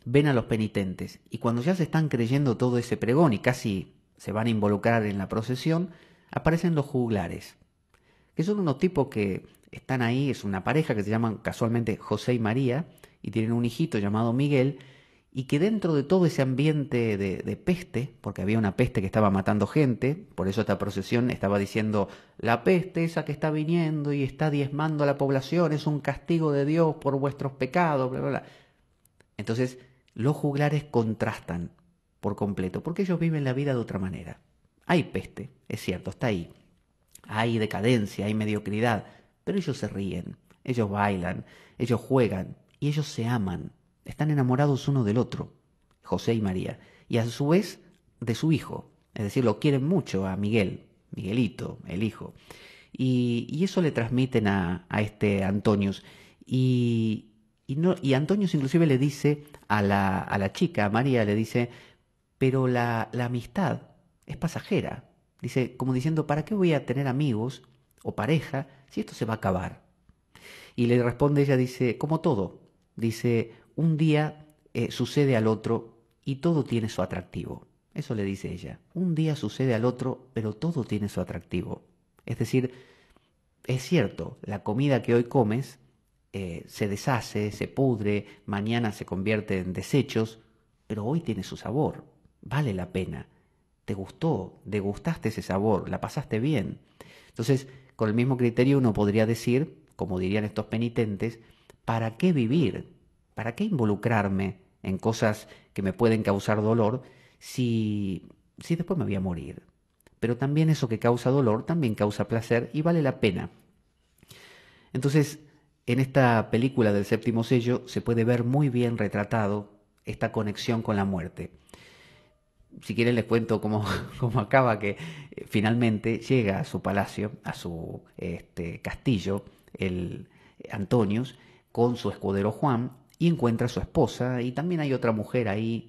ven a los penitentes y cuando ya se están creyendo todo ese pregón y casi se van a involucrar en la procesión, aparecen los juglares, que son unos tipos que están ahí, es una pareja que se llaman casualmente José y María, y tienen un hijito llamado Miguel, y que dentro de todo ese ambiente de peste, porque había una peste que estaba matando gente, por eso esta procesión estaba diciendo, la peste esa que está viniendo y está diezmando a la población es un castigo de Dios por vuestros pecados, bla, bla, bla. Entonces, los juglares contrastan por completo, porque ellos viven la vida de otra manera. Hay peste, es cierto, está ahí. Hay decadencia, hay mediocridad, pero ellos se ríen, ellos bailan, ellos juegan y ellos se aman. Están enamorados uno del otro, José y María, y a su vez de su hijo. Es decir, lo quieren mucho a Miguel, Miguelito, el hijo. Y eso le transmiten a este Antonius. Y Antonius inclusive le dice a la chica, a María, le dice, pero la amistad es pasajera. Dice, como diciendo, ¿para qué voy a tener amigos o pareja si esto se va a acabar? Y le responde ella, dice, como todo. Dice, un día sucede al otro y todo tiene su atractivo. Eso le dice ella. Un día sucede al otro, pero todo tiene su atractivo. Es decir, es cierto, la comida que hoy comes se deshace, se pudre, mañana se convierte en desechos, pero hoy tiene su sabor, vale la pena. Te gustó, degustaste ese sabor, la pasaste bien. Entonces, con el mismo criterio uno podría decir, como dirían estos penitentes, ¿para qué vivir? ¿Para qué involucrarme en cosas que me pueden causar dolor si después me voy a morir? Pero también eso que causa dolor también causa placer y vale la pena. Entonces, en esta película del séptimo sello se puede ver muy bien retratado esta conexión con la muerte. Si quieren les cuento cómo, cómo acaba, que finalmente llega a su palacio, a su castillo, el Antonius, con su escudero Juan, y encuentra a su esposa, y también hay otra mujer ahí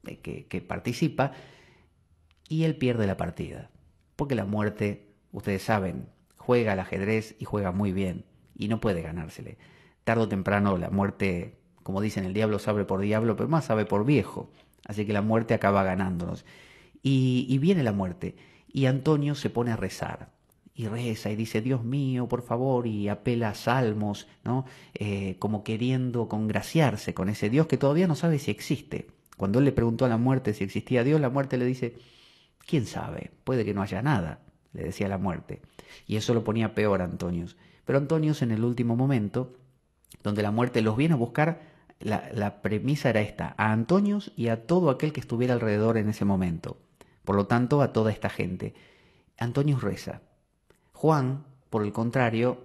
que participa, y él pierde la partida. Porque la muerte, ustedes saben, juega al ajedrez y juega muy bien, y no puede ganársele. Tarde o temprano la muerte, como dicen, el diablo sabe por diablo, pero más sabe por viejo. Así que la muerte acaba ganándonos. Y viene la muerte, y Antonio se pone a rezar. Y reza y dice, Dios mío, por favor, y apela a salmos, ¿no? Como queriendo congraciarse con ese Dios que todavía no sabe si existe. Cuando él le preguntó a la muerte si existía Dios, la muerte le dice, ¿quién sabe? Puede que no haya nada, le decía la muerte. Y eso lo ponía peor a Antonius. Pero Antonius en el último momento, donde la muerte los viene a buscar, la premisa era esta, a Antonius y a todo aquel que estuviera alrededor en ese momento. Por lo tanto, a toda esta gente. Antonius reza. Juan, por el contrario,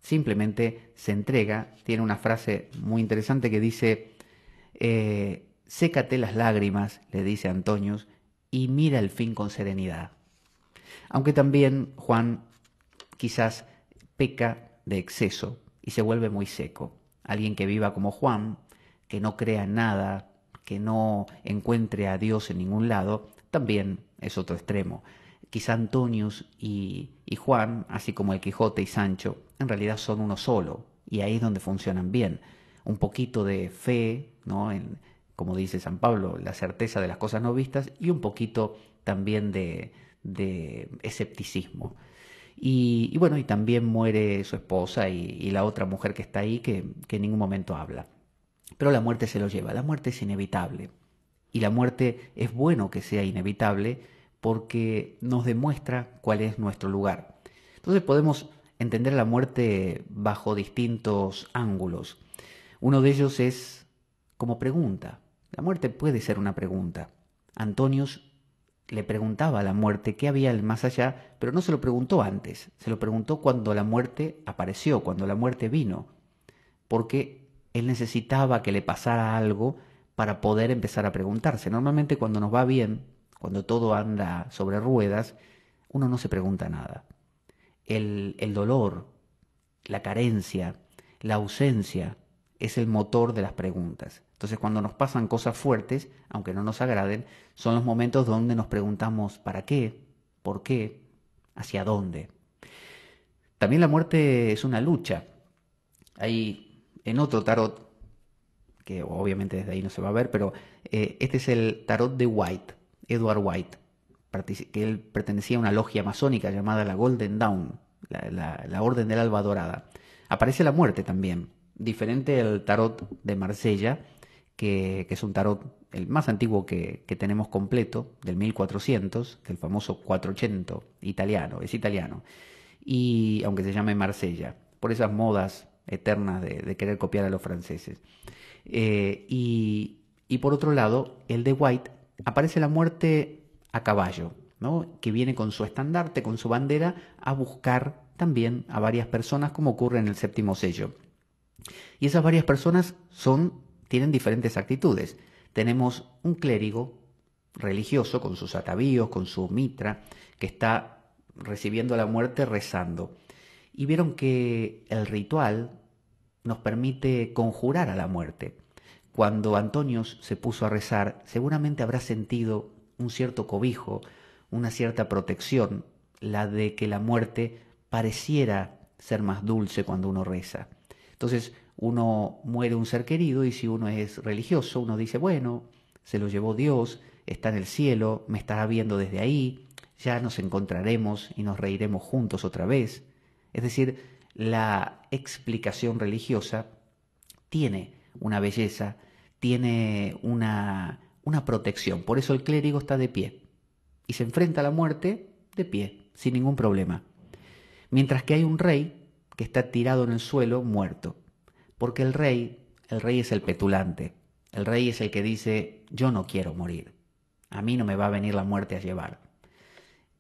simplemente se entrega. Tiene una frase muy interesante que dice, sécate las lágrimas, le dice Antonius, y mira el fin con serenidad. Aunque también Juan quizás peca de exceso y se vuelve muy seco. Alguien que viva como Juan, que no crea en nada, que no encuentre a Dios en ningún lado, también es otro extremo. Quizá Antonius y Juan, así como el Quijote y Sancho, en realidad son uno solo, y ahí es donde funcionan bien. Un poquito de fe, ¿no? Como dice San Pablo, la certeza de las cosas no vistas, y un poquito también de escepticismo. Y bueno, y también muere su esposa y la otra mujer que está ahí que en ningún momento habla. Pero la muerte se lo lleva, la muerte es inevitable. Y la muerte es bueno que sea inevitable porque nos demuestra cuál es nuestro lugar. Entonces podemos entender la muerte bajo distintos ángulos. Uno de ellos es como pregunta. La muerte puede ser una pregunta. Antonius le preguntaba a la muerte qué había el más allá, pero no se lo preguntó antes, se lo preguntó cuando la muerte apareció, cuando la muerte vino, porque él necesitaba que le pasara algo para poder empezar a preguntarse. Normalmente cuando nos va bien, cuando todo anda sobre ruedas, uno no se pregunta nada. El dolor, la carencia, la ausencia es el motor de las preguntas. Entonces cuando nos pasan cosas fuertes, aunque no nos agraden, son los momentos donde nos preguntamos ¿para qué? ¿Por qué? ¿Hacia dónde? También la muerte es una lucha. Hay en otro tarot, que obviamente desde ahí no se va a ver, pero este es el tarot de White, Edward White, que él pertenecía a una logia masónica llamada la Golden Dawn, la Orden del Alba Dorada. Aparece la muerte también, diferente al tarot de Marsella, que es un tarot el más antiguo que tenemos completo, del 1400, del famoso 480 italiano, es italiano, y aunque se llame Marsella, por esas modas eternas de querer copiar a los franceses. Y por otro lado, el de White, aparece la muerte a caballo, ¿no? Que viene con su estandarte, con su bandera, a buscar también a varias personas, como ocurre en el séptimo sello. Y esas varias personas tienen diferentes actitudes. Tenemos un clérigo religioso con sus atavíos, con su mitra, que está recibiendo la muerte rezando. Y vieron que el ritual nos permite conjurar a la muerte. cuando Antonius se puso a rezar, seguramente habrá sentido un cierto cobijo, una cierta protección, la de que la muerte pareciera ser más dulce cuando uno reza. Entonces uno muere un ser querido y si uno es religioso, uno dice, bueno, se lo llevó Dios, está en el cielo, me estará viendo desde ahí, ya nos encontraremos y nos reiremos juntos otra vez. Es decir, la explicación religiosa tiene una belleza, tiene una protección. Por eso el clérigo está de pie y se enfrenta a la muerte de pie, sin ningún problema. Mientras que hay un rey que está tirado en el suelo muerto. Porque el rey es el petulante. El rey es el que dice, yo no quiero morir. A mí no me va a venir la muerte a llevar.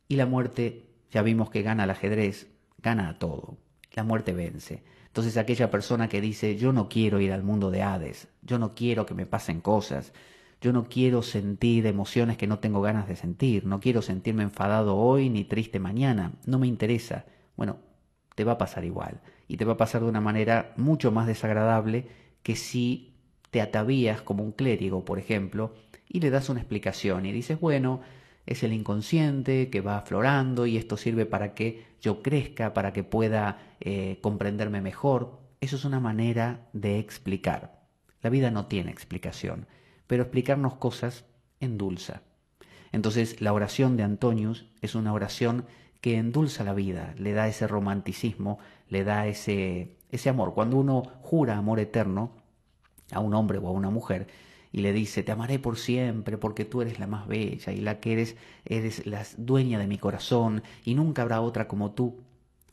Y la muerte, ya vimos que gana el ajedrez, gana a todo. La muerte vence. Entonces aquella persona que dice, yo no quiero ir al mundo de Hades, yo no quiero que me pasen cosas, yo no quiero sentir emociones que no tengo ganas de sentir, no quiero sentirme enfadado hoy ni triste mañana, no me interesa. Bueno, te va a pasar igual. Y te va a pasar de una manera mucho más desagradable que si te atavías como un clérigo, por ejemplo, y le das una explicación y dices, bueno, es el inconsciente que va aflorando y esto sirve para que yo crezca, para que pueda comprenderme mejor. Eso es una manera de explicar. La vida no tiene explicación, pero explicarnos cosas endulza. Entonces la oración de Antonius es una oración que endulza la vida, le da ese romanticismo, le da ese amor. Cuando uno jura amor eterno a un hombre o a una mujer y le dice, te amaré por siempre porque tú eres la más bella y la que eres la dueña de mi corazón y nunca habrá otra como tú,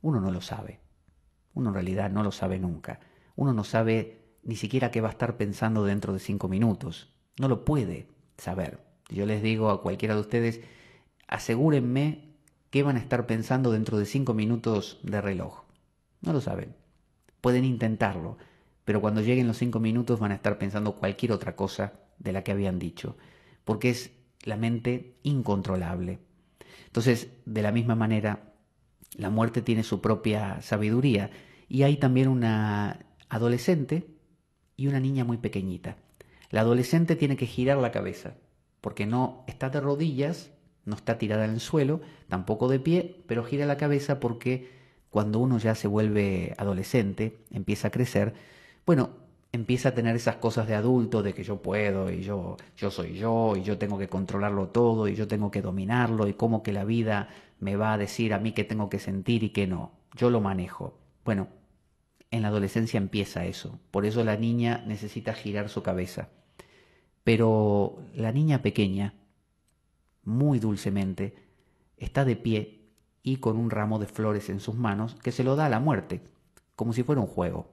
uno no lo sabe. Uno en realidad no lo sabe nunca. Uno no sabe ni siquiera qué va a estar pensando dentro de 5 minutos. No lo puede saber. Yo les digo a cualquiera de ustedes, asegúrenme qué van a estar pensando dentro de 5 minutos de reloj. No lo saben. Pueden intentarlo, pero cuando lleguen los 5 minutos van a estar pensando cualquier otra cosa de la que habían dicho, porque es la mente incontrolable. Entonces, de la misma manera, la muerte tiene su propia sabiduría y hay también una adolescente y una niña muy pequeñita. La adolescente tiene que girar la cabeza, porque no está de rodillas, no está tirada en el suelo, tampoco de pie, pero gira la cabeza porque cuando uno ya se vuelve adolescente, empieza a crecer, bueno, empieza a tener esas cosas de adulto, de que yo puedo y yo soy yo y yo tengo que controlarlo todo y yo tengo que dominarlo y cómo que la vida me va a decir a mí qué tengo que sentir y qué no. Yo lo manejo. Bueno, en la adolescencia empieza eso. Por eso la niña necesita girar su cabeza. Pero la niña pequeña, muy dulcemente, está de pie y con un ramo de flores en sus manos que se lo da a la muerte, como si fuera un juego.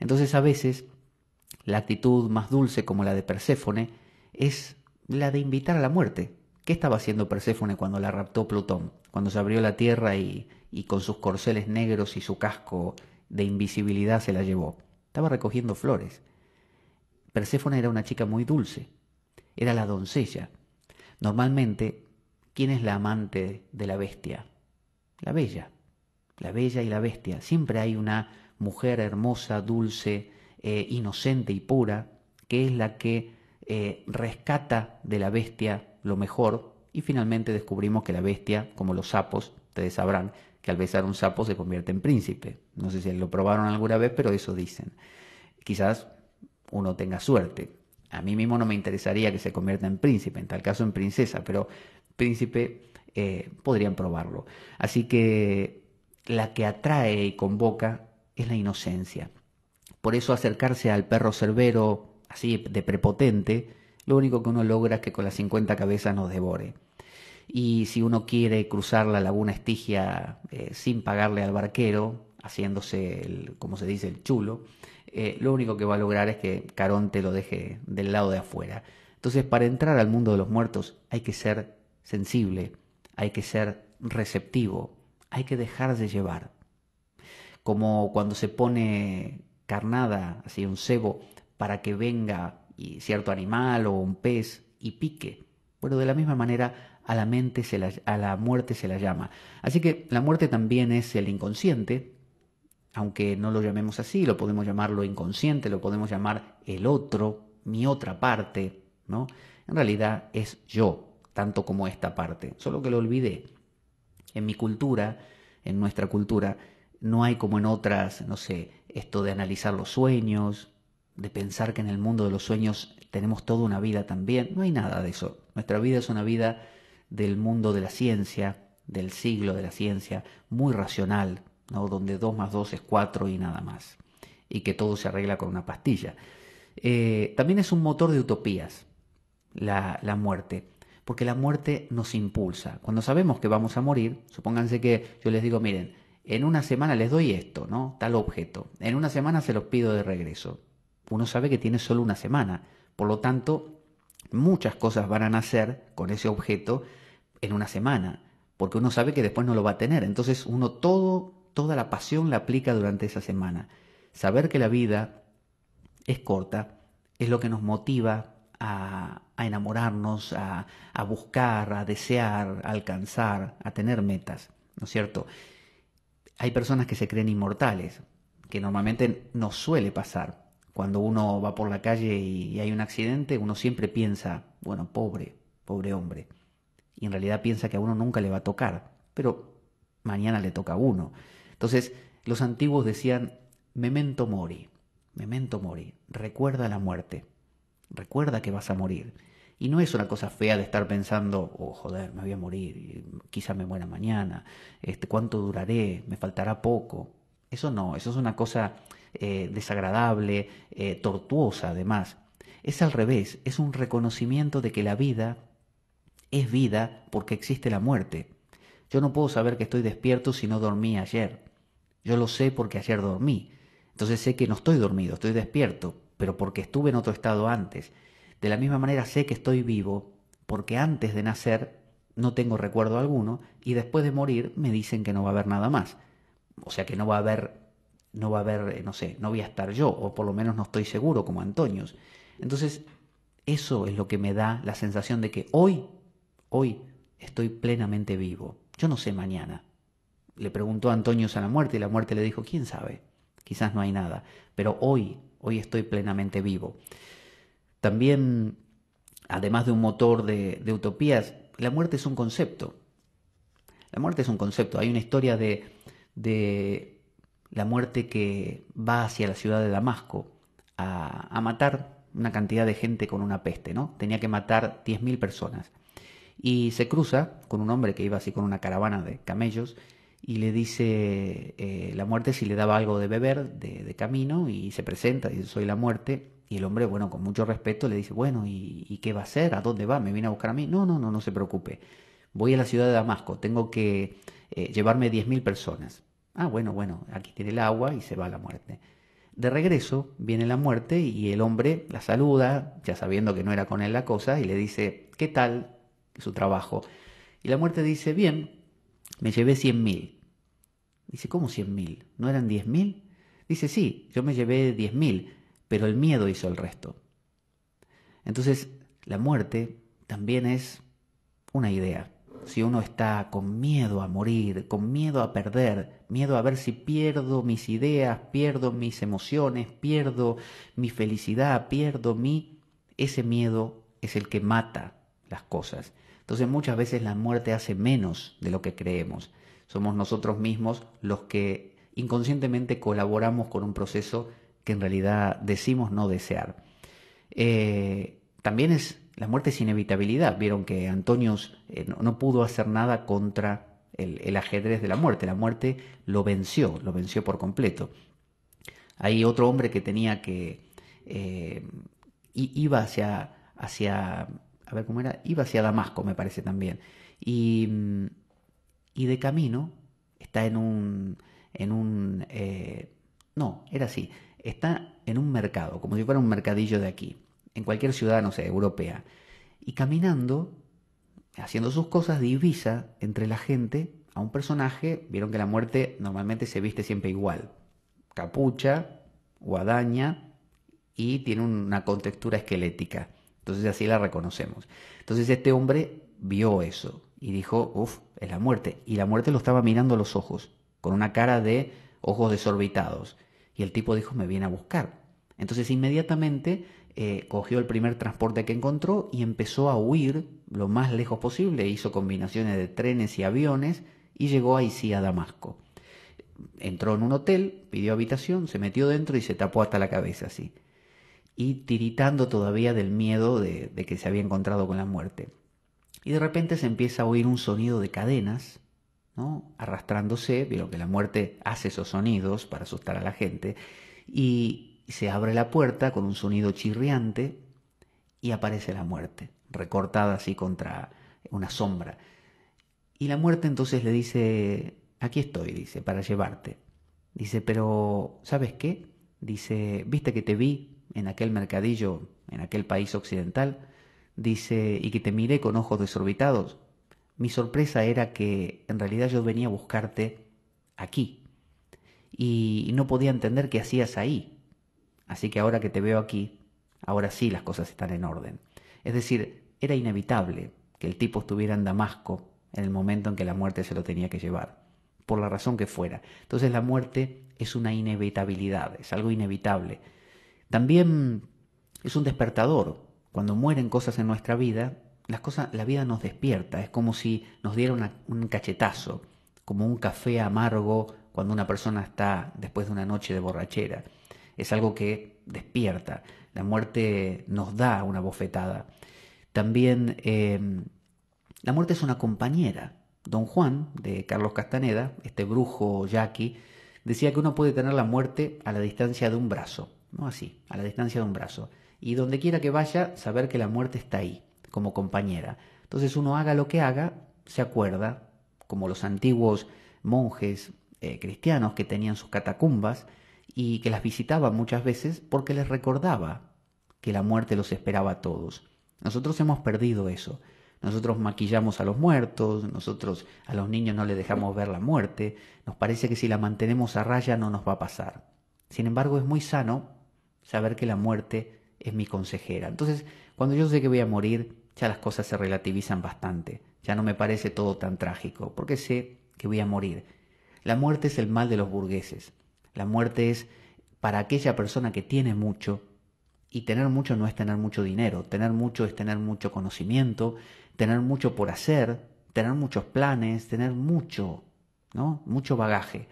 Entonces a veces la actitud más dulce como la de Perséfone es la de invitar a la muerte. ¿Qué estaba haciendo Perséfone cuando la raptó Plutón? Cuando se abrió la tierra y con sus corceles negros y su casco de invisibilidad se la llevó. Estaba recogiendo flores. Perséfone era una chica muy dulce. Era la doncella. Normalmente, ¿quién es la amante de la bestia? La bella. La bella y la bestia. Siempre hay una mujer hermosa, dulce, inocente y pura, que es la que rescata de la bestia lo mejor y finalmente descubrimos que la bestia, como los sapos, ustedes sabrán que al besar un sapo se convierte en príncipe. No sé si lo probaron alguna vez, pero eso dicen. Quizás uno tenga suerte. A mí mismo no me interesaría que se convierta en príncipe, en tal caso en princesa, pero príncipe podrían probarlo. Así que la que atrae y convoca es la inocencia. Por eso acercarse al perro cerbero así de prepotente, lo único que uno logra es que con las 50 cabezas nos devore. Y si uno quiere cruzar la laguna Estigia sin pagarle al barquero, haciéndose, como se dice, el chulo, lo único que va a lograr es que Caronte lo deje del lado de afuera. Entonces, para entrar al mundo de los muertos hay que ser sensible, hay que ser receptivo, hay que dejarse llevar. Como cuando se pone carnada, así un cebo, para que venga cierto animal o un pez y pique. Bueno, de la misma manera a la mente a la muerte se la llama. Así que la muerte también es el inconsciente, aunque no lo llamemos así, lo podemos llamar lo inconsciente, lo podemos llamar el otro, mi otra parte, ¿no? En realidad es yo, tanto como esta parte, solo que lo olvidé. En mi cultura, en nuestra cultura, no hay como en otras, no sé, esto de analizar los sueños, de pensar que en el mundo de los sueños tenemos toda una vida también. No hay nada de eso. Nuestra vida es una vida del mundo de la ciencia, del siglo de la ciencia, muy racional, ¿no? Donde 2 más 2 es 4 y nada más. Y que todo se arregla con una pastilla. También es un motor de utopías, la muerte, porque la muerte nos impulsa. Cuando sabemos que vamos a morir, supónganse que yo les digo, miren, en una semana les doy esto, ¿no? Tal objeto. En una semana se los pido de regreso. Uno sabe que tiene solo una semana. Por lo tanto, muchas cosas van a nacer con ese objeto en una semana, porque uno sabe que después no lo va a tener. Entonces uno toda la pasión la aplica durante esa semana. Saber que la vida es corta es lo que nos motiva a enamorarnos, a buscar, a desear, a alcanzar, a tener metas, ¿no es cierto? Hay personas que se creen inmortales, que normalmente nos suele pasar. Cuando uno va por la calle y hay un accidente, uno siempre piensa, bueno, pobre hombre. Y en realidad piensa que a uno nunca le va a tocar, pero mañana le toca a uno. Entonces, los antiguos decían, memento mori, recuerda la muerte, recuerda que vas a morir. Y no es una cosa fea de estar pensando, oh joder, me voy a morir, quizá me muera mañana, ¿cuánto duraré? Me faltará poco. Eso no, eso es una cosa desagradable, tortuosa además. Es al revés, es un reconocimiento de que la vida es vida porque existe la muerte. Yo no puedo saber que estoy despierto si no dormí ayer. Yo lo sé porque ayer dormí. Entonces sé que no estoy dormido, estoy despierto, pero porque estuve en otro estado antes. De la misma manera sé que estoy vivo porque antes de nacer no tengo recuerdo alguno y después de morir me dicen que no va a haber nada más. O sea que no sé, no voy a estar yo, o por lo menos no estoy seguro como Antonios. Entonces, eso es lo que me da la sensación de que hoy estoy plenamente vivo. Yo no sé mañana. Le preguntó a Antonios a la muerte y la muerte le dijo, ¿quién sabe? Quizás no hay nada, pero hoy estoy plenamente vivo. También, además de un motor de utopías, la muerte es un concepto. La muerte es un concepto. Hay una historia de la muerte que va hacia la ciudad de Damasco a matar una cantidad de gente con una peste, ¿no? Tenía que matar 10.000 personas. Y se cruza con un hombre que iba así con una caravana de camellos y le dice la muerte si le daba algo de beber de camino y se presenta, dice soy la muerte. Y el hombre, bueno, con mucho respeto le dice, bueno, ¿y qué va a hacer? ¿A dónde va? ¿Me viene a buscar a mí? No se preocupe. Voy a la ciudad de Damasco, tengo que llevarme 10.000 personas. Ah, bueno, aquí tiene el agua y se va la muerte. De regreso viene la muerte y el hombre la saluda, ya sabiendo que no era con él la cosa, y le dice, ¿qué tal su trabajo? Y la muerte dice, bien, me llevé 100.000. Dice, ¿cómo 100.000? ¿No eran 10.000? Dice, sí, yo me llevé 10.000, pero el miedo hizo el resto. Entonces, la muerte también es una idea. Si uno está con miedo a morir, con miedo a perder, miedo a ver si pierdo mis ideas, pierdo mis emociones, pierdo mi felicidad, ese miedo es el que mata las cosas. Entonces muchas veces la muerte hace menos de lo que creemos. Somos nosotros mismos los que inconscientemente colaboramos con un proceso que en realidad decimos no desear. También la muerte es inevitabilidad. Vieron que Antonios no pudo hacer nada contra el ajedrez de la muerte. La muerte lo venció por completo. Hay otro hombre que tenía que iba a ver cómo era, iba hacia Damasco, me parece también. Y, y de camino está no, era así, está en un mercado, como si fuera un mercadillo de aquí, en cualquier ciudad, no sé, europea. Y caminando, haciendo sus cosas, divisa entre la gente a un personaje. Vieron que la muerte normalmente se viste siempre igual. Capucha, guadaña y tiene una contextura esquelética. Entonces así la reconocemos. Entonces este hombre vio eso y dijo, uff, es la muerte. Y la muerte lo estaba mirando a los ojos, con una cara de ojos desorbitados. Y el tipo dijo, me viene a buscar. Entonces inmediatamente cogió el primer transporte que encontró y empezó a huir lo más lejos posible. Hizo combinaciones de trenes y aviones y llegó ahí sí a Damasco. Entró en un hotel, pidió habitación, se metió dentro y se tapó hasta la cabeza así. Y tiritando todavía del miedo de que se había encontrado con la muerte. Y de repente se empieza a oír un sonido de cadenas, ¿no? Arrastrándose, vieron que la muerte hace esos sonidos para asustar a la gente, y se abre la puerta con un sonido chirriante y aparece la muerte, recortada así contra una sombra. Y la muerte entonces le dice, aquí estoy, dice, para llevarte. Dice, pero ¿sabes qué? Dice, ¿viste que te vi en aquel mercadillo, en aquel país occidental? Dice, y que te miré con ojos desorbitados. Mi sorpresa era que en realidad yo venía a buscarte aquí y no podía entender qué hacías ahí. Así que ahora que te veo aquí, ahora sí las cosas están en orden. Es decir, era inevitable que el tipo estuviera en Damasco en el momento en que la muerte se lo tenía que llevar, por la razón que fuera. Entonces la muerte es una inevitabilidad, es algo inevitable. También es un despertador. Cuando mueren cosas en nuestra vida, la vida nos despierta. Es como si nos diera un cachetazo, como un café amargo cuando una persona está después de una noche de borrachera. Es algo que despierta. La muerte nos da una bofetada. También la muerte es una compañera. Don Juan, de Carlos Castaneda, este brujo yaqui, decía que uno puede tener la muerte a la distancia de un brazo, ¿no? Así, a la distancia de un brazo. Y donde quiera que vaya, saber que la muerte está ahí, como compañera. Entonces uno haga lo que haga, se acuerda, como los antiguos monjes cristianos que tenían sus catacumbas y que las visitaban muchas veces porque les recordaba que la muerte los esperaba a todos. Nosotros hemos perdido eso. Nosotros maquillamos a los muertos, nosotros a los niños no les dejamos ver la muerte, nos parece que si la mantenemos a raya no nos va a pasar. Sin embargo, es muy sano saber que la muerte es mi consejera. Entonces, cuando yo sé que voy a morir, ya las cosas se relativizan bastante, ya no me parece todo tan trágico, porque sé que voy a morir. La muerte es el mal de los burgueses. La muerte es para aquella persona que tiene mucho, y tener mucho no es tener mucho dinero, tener mucho es tener mucho conocimiento, tener mucho por hacer, tener muchos planes, tener mucho, ¿no? Mucho bagaje.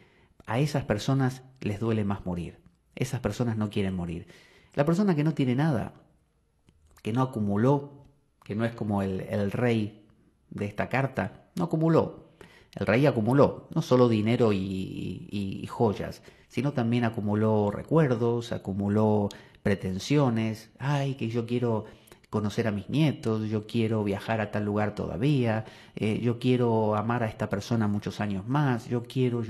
A esas personas les duele más morir. Esas personas no quieren morir. La persona que no tiene nada, que no acumuló, que no es como el rey de esta carta, no acumuló. El rey acumuló no solo dinero y joyas, sino también acumuló recuerdos, acumuló pretensiones. Ay, que yo quiero conocer a mis nietos, yo quiero viajar a tal lugar todavía, yo quiero amar a esta persona muchos años más, yo quiero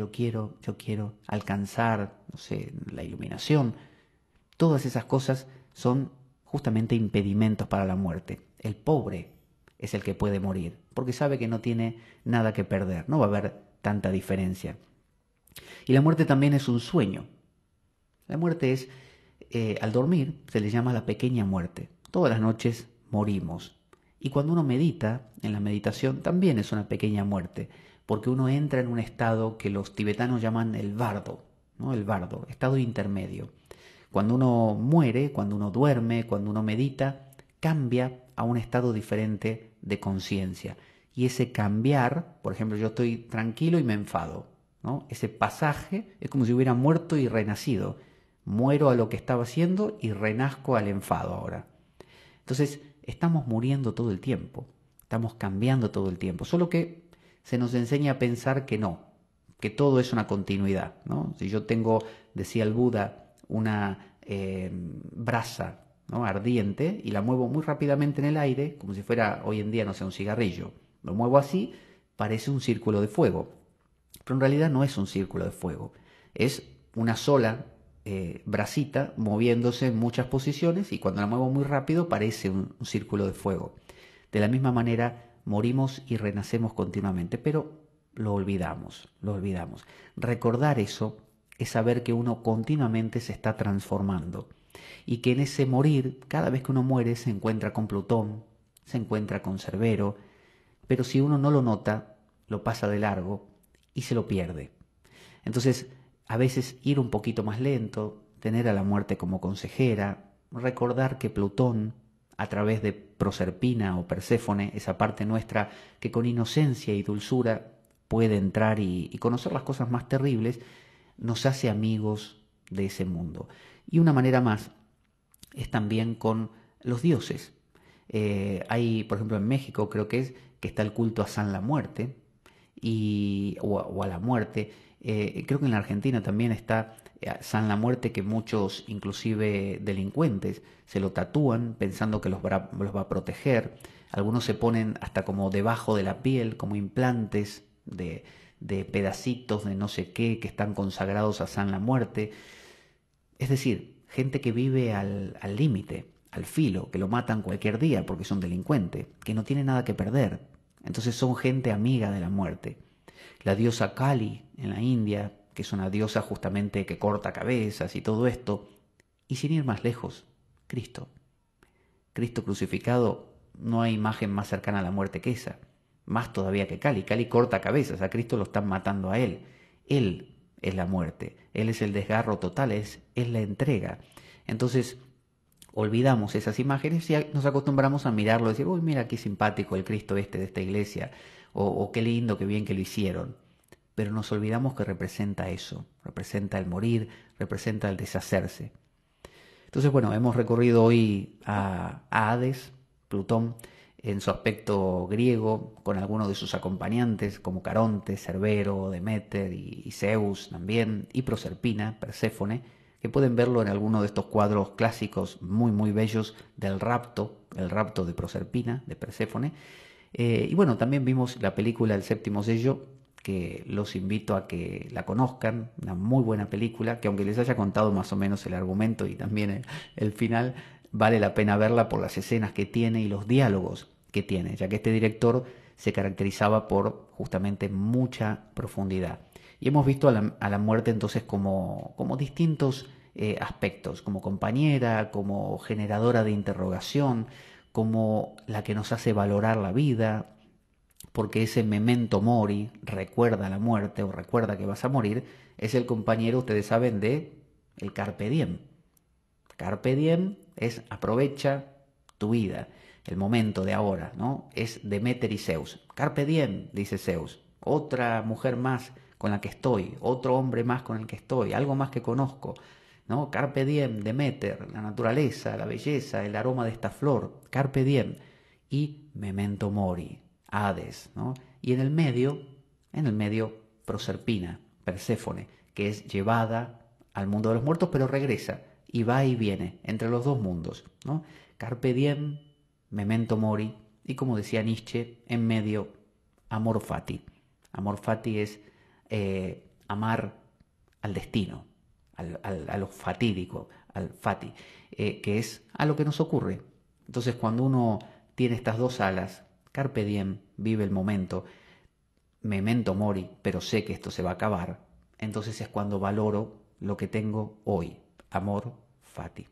alcanzar, no sé, la iluminación. Todas esas cosas son justamente impedimentos para la muerte. El pobre es el que puede morir, porque sabe que no tiene nada que perder, no va a haber tanta diferencia. Y la muerte también es un sueño. La muerte es, al dormir, se le llama la pequeña muerte. Todas las noches morimos. Y cuando uno medita, en la meditación también es una pequeña muerte, porque uno entra en un estado que los tibetanos llaman el bardo, ¿no? El bardo, estado intermedio. Cuando uno muere, cuando uno duerme, cuando uno medita, cambia a un estado diferente de conciencia. Y ese cambiar, por ejemplo, yo estoy tranquilo y me enfado, ¿no? Ese pasaje es como si hubiera muerto y renacido. Muero a lo que estaba haciendo y renazco al enfado ahora. Entonces, estamos muriendo todo el tiempo, estamos cambiando todo el tiempo, solo que se nos enseña a pensar que no, que todo es una continuidad, ¿no? Si yo tengo, decía el Buda, una brasa, ¿no? Ardiente y la muevo muy rápidamente en el aire, como si fuera hoy en día, no sé, un cigarrillo. Lo muevo así, parece un círculo de fuego, pero en realidad no es un círculo de fuego, es una sola brasita moviéndose en muchas posiciones y cuando la muevo muy rápido parece un círculo de fuego. De la misma manera, morimos y renacemos continuamente, pero lo olvidamos, lo olvidamos. Recordar eso es saber que uno continuamente se está transformando y que en ese morir, cada vez que uno muere, se encuentra con Plutón, se encuentra con Cerbero, pero si uno no lo nota, lo pasa de largo y se lo pierde. Entonces, a veces ir un poquito más lento, tener a la muerte como consejera, recordar que Plutón, a través de Proserpina o Perséfone, esa parte nuestra que con inocencia y dulzura puede entrar y conocer las cosas más terribles, nos hace amigos de ese mundo. Y una manera más es también con los dioses. Hay, por ejemplo, en México creo que está el culto a San la Muerte, o a la muerte. Creo que en la Argentina también está San la Muerte, que muchos, inclusive delincuentes, se lo tatúan pensando que los va a proteger. Algunos se ponen hasta como debajo de la piel, como implantes de pedacitos de no sé qué que están consagrados a San la Muerte. Es decir, gente que vive al límite, al filo, que lo matan cualquier día porque es un delincuente, que no tiene nada que perder. Entonces son gente amiga de la muerte. La diosa Kali en la India, que es una diosa justamente que corta cabezas y todo esto. Y sin ir más lejos, Cristo. Cristo crucificado, no hay imagen más cercana a la muerte que esa. Más todavía que Kali. Kali corta cabezas, a Cristo lo están matando a él. Él es la muerte, Él es el desgarro total, es la entrega. Entonces, olvidamos esas imágenes y nos acostumbramos a mirarlo y decir, uy, mira qué simpático el Cristo este de esta iglesia, o qué lindo, qué bien que lo hicieron. Pero nos olvidamos que representa eso, representa el morir, representa el deshacerse. Entonces, bueno, hemos recorrido hoy a Hades, Plutón, en su aspecto griego, con algunos de sus acompañantes, como Caronte, Cerbero, Deméter y Zeus también, y Proserpina, Perséfone, que pueden verlo en alguno de estos cuadros clásicos muy, muy bellos del rapto, el rapto de Proserpina, de Perséfone. Y bueno, también vimos la película El Séptimo Sello, que los invito a que la conozcan, una muy buena película, que aunque les haya contado más o menos el argumento y también el final, vale la pena verla por las escenas que tiene y los diálogos que tiene, ya que este director se caracterizaba por justamente mucha profundidad. Y hemos visto a la muerte entonces como distintos aspectos, como compañera, como generadora de interrogación, como la que nos hace valorar la vida, porque ese memento mori, recuerda la muerte o recuerda que vas a morir, es el compañero, ustedes saben, de el carpe diem. Carpe diem es aprovecha tu vida, el momento de ahora, ¿no? Es Deméter y Zeus. Carpe diem, dice Zeus, otra mujer más con la que estoy, otro hombre más con el que estoy, algo más que conozco, ¿no? Carpe diem, Deméter, la naturaleza, la belleza, el aroma de esta flor, carpe diem, y memento mori, Hades, ¿no? Y en el medio, Proserpina, Perséfone, que es llevada al mundo de los muertos, pero regresa y va y viene entre los dos mundos, ¿no? Carpe diem, memento mori, y como decía Nietzsche, en medio, amor fati. Amor fati es amar al destino, a lo fatídico, al fati, que es a lo que nos ocurre. Entonces, cuando uno tiene estas dos alas, carpe diem, vive el momento, memento mori, pero sé que esto se va a acabar, entonces es cuando valoro lo que tengo hoy, amor fati.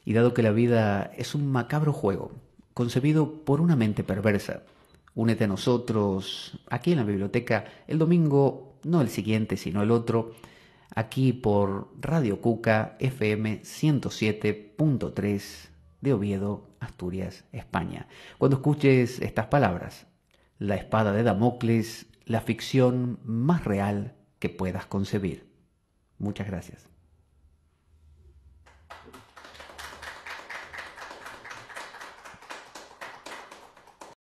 Y dado que la vida es un macabro juego, concebido por una mente perversa, únete a nosotros aquí en la biblioteca el domingo, no el siguiente, sino el otro, aquí por Radio Cuca FM 107.3 de Oviedo, Asturias, España. Cuando escuches estas palabras, la espada de Damocles, la ficción más real que puedas concebir. Muchas gracias.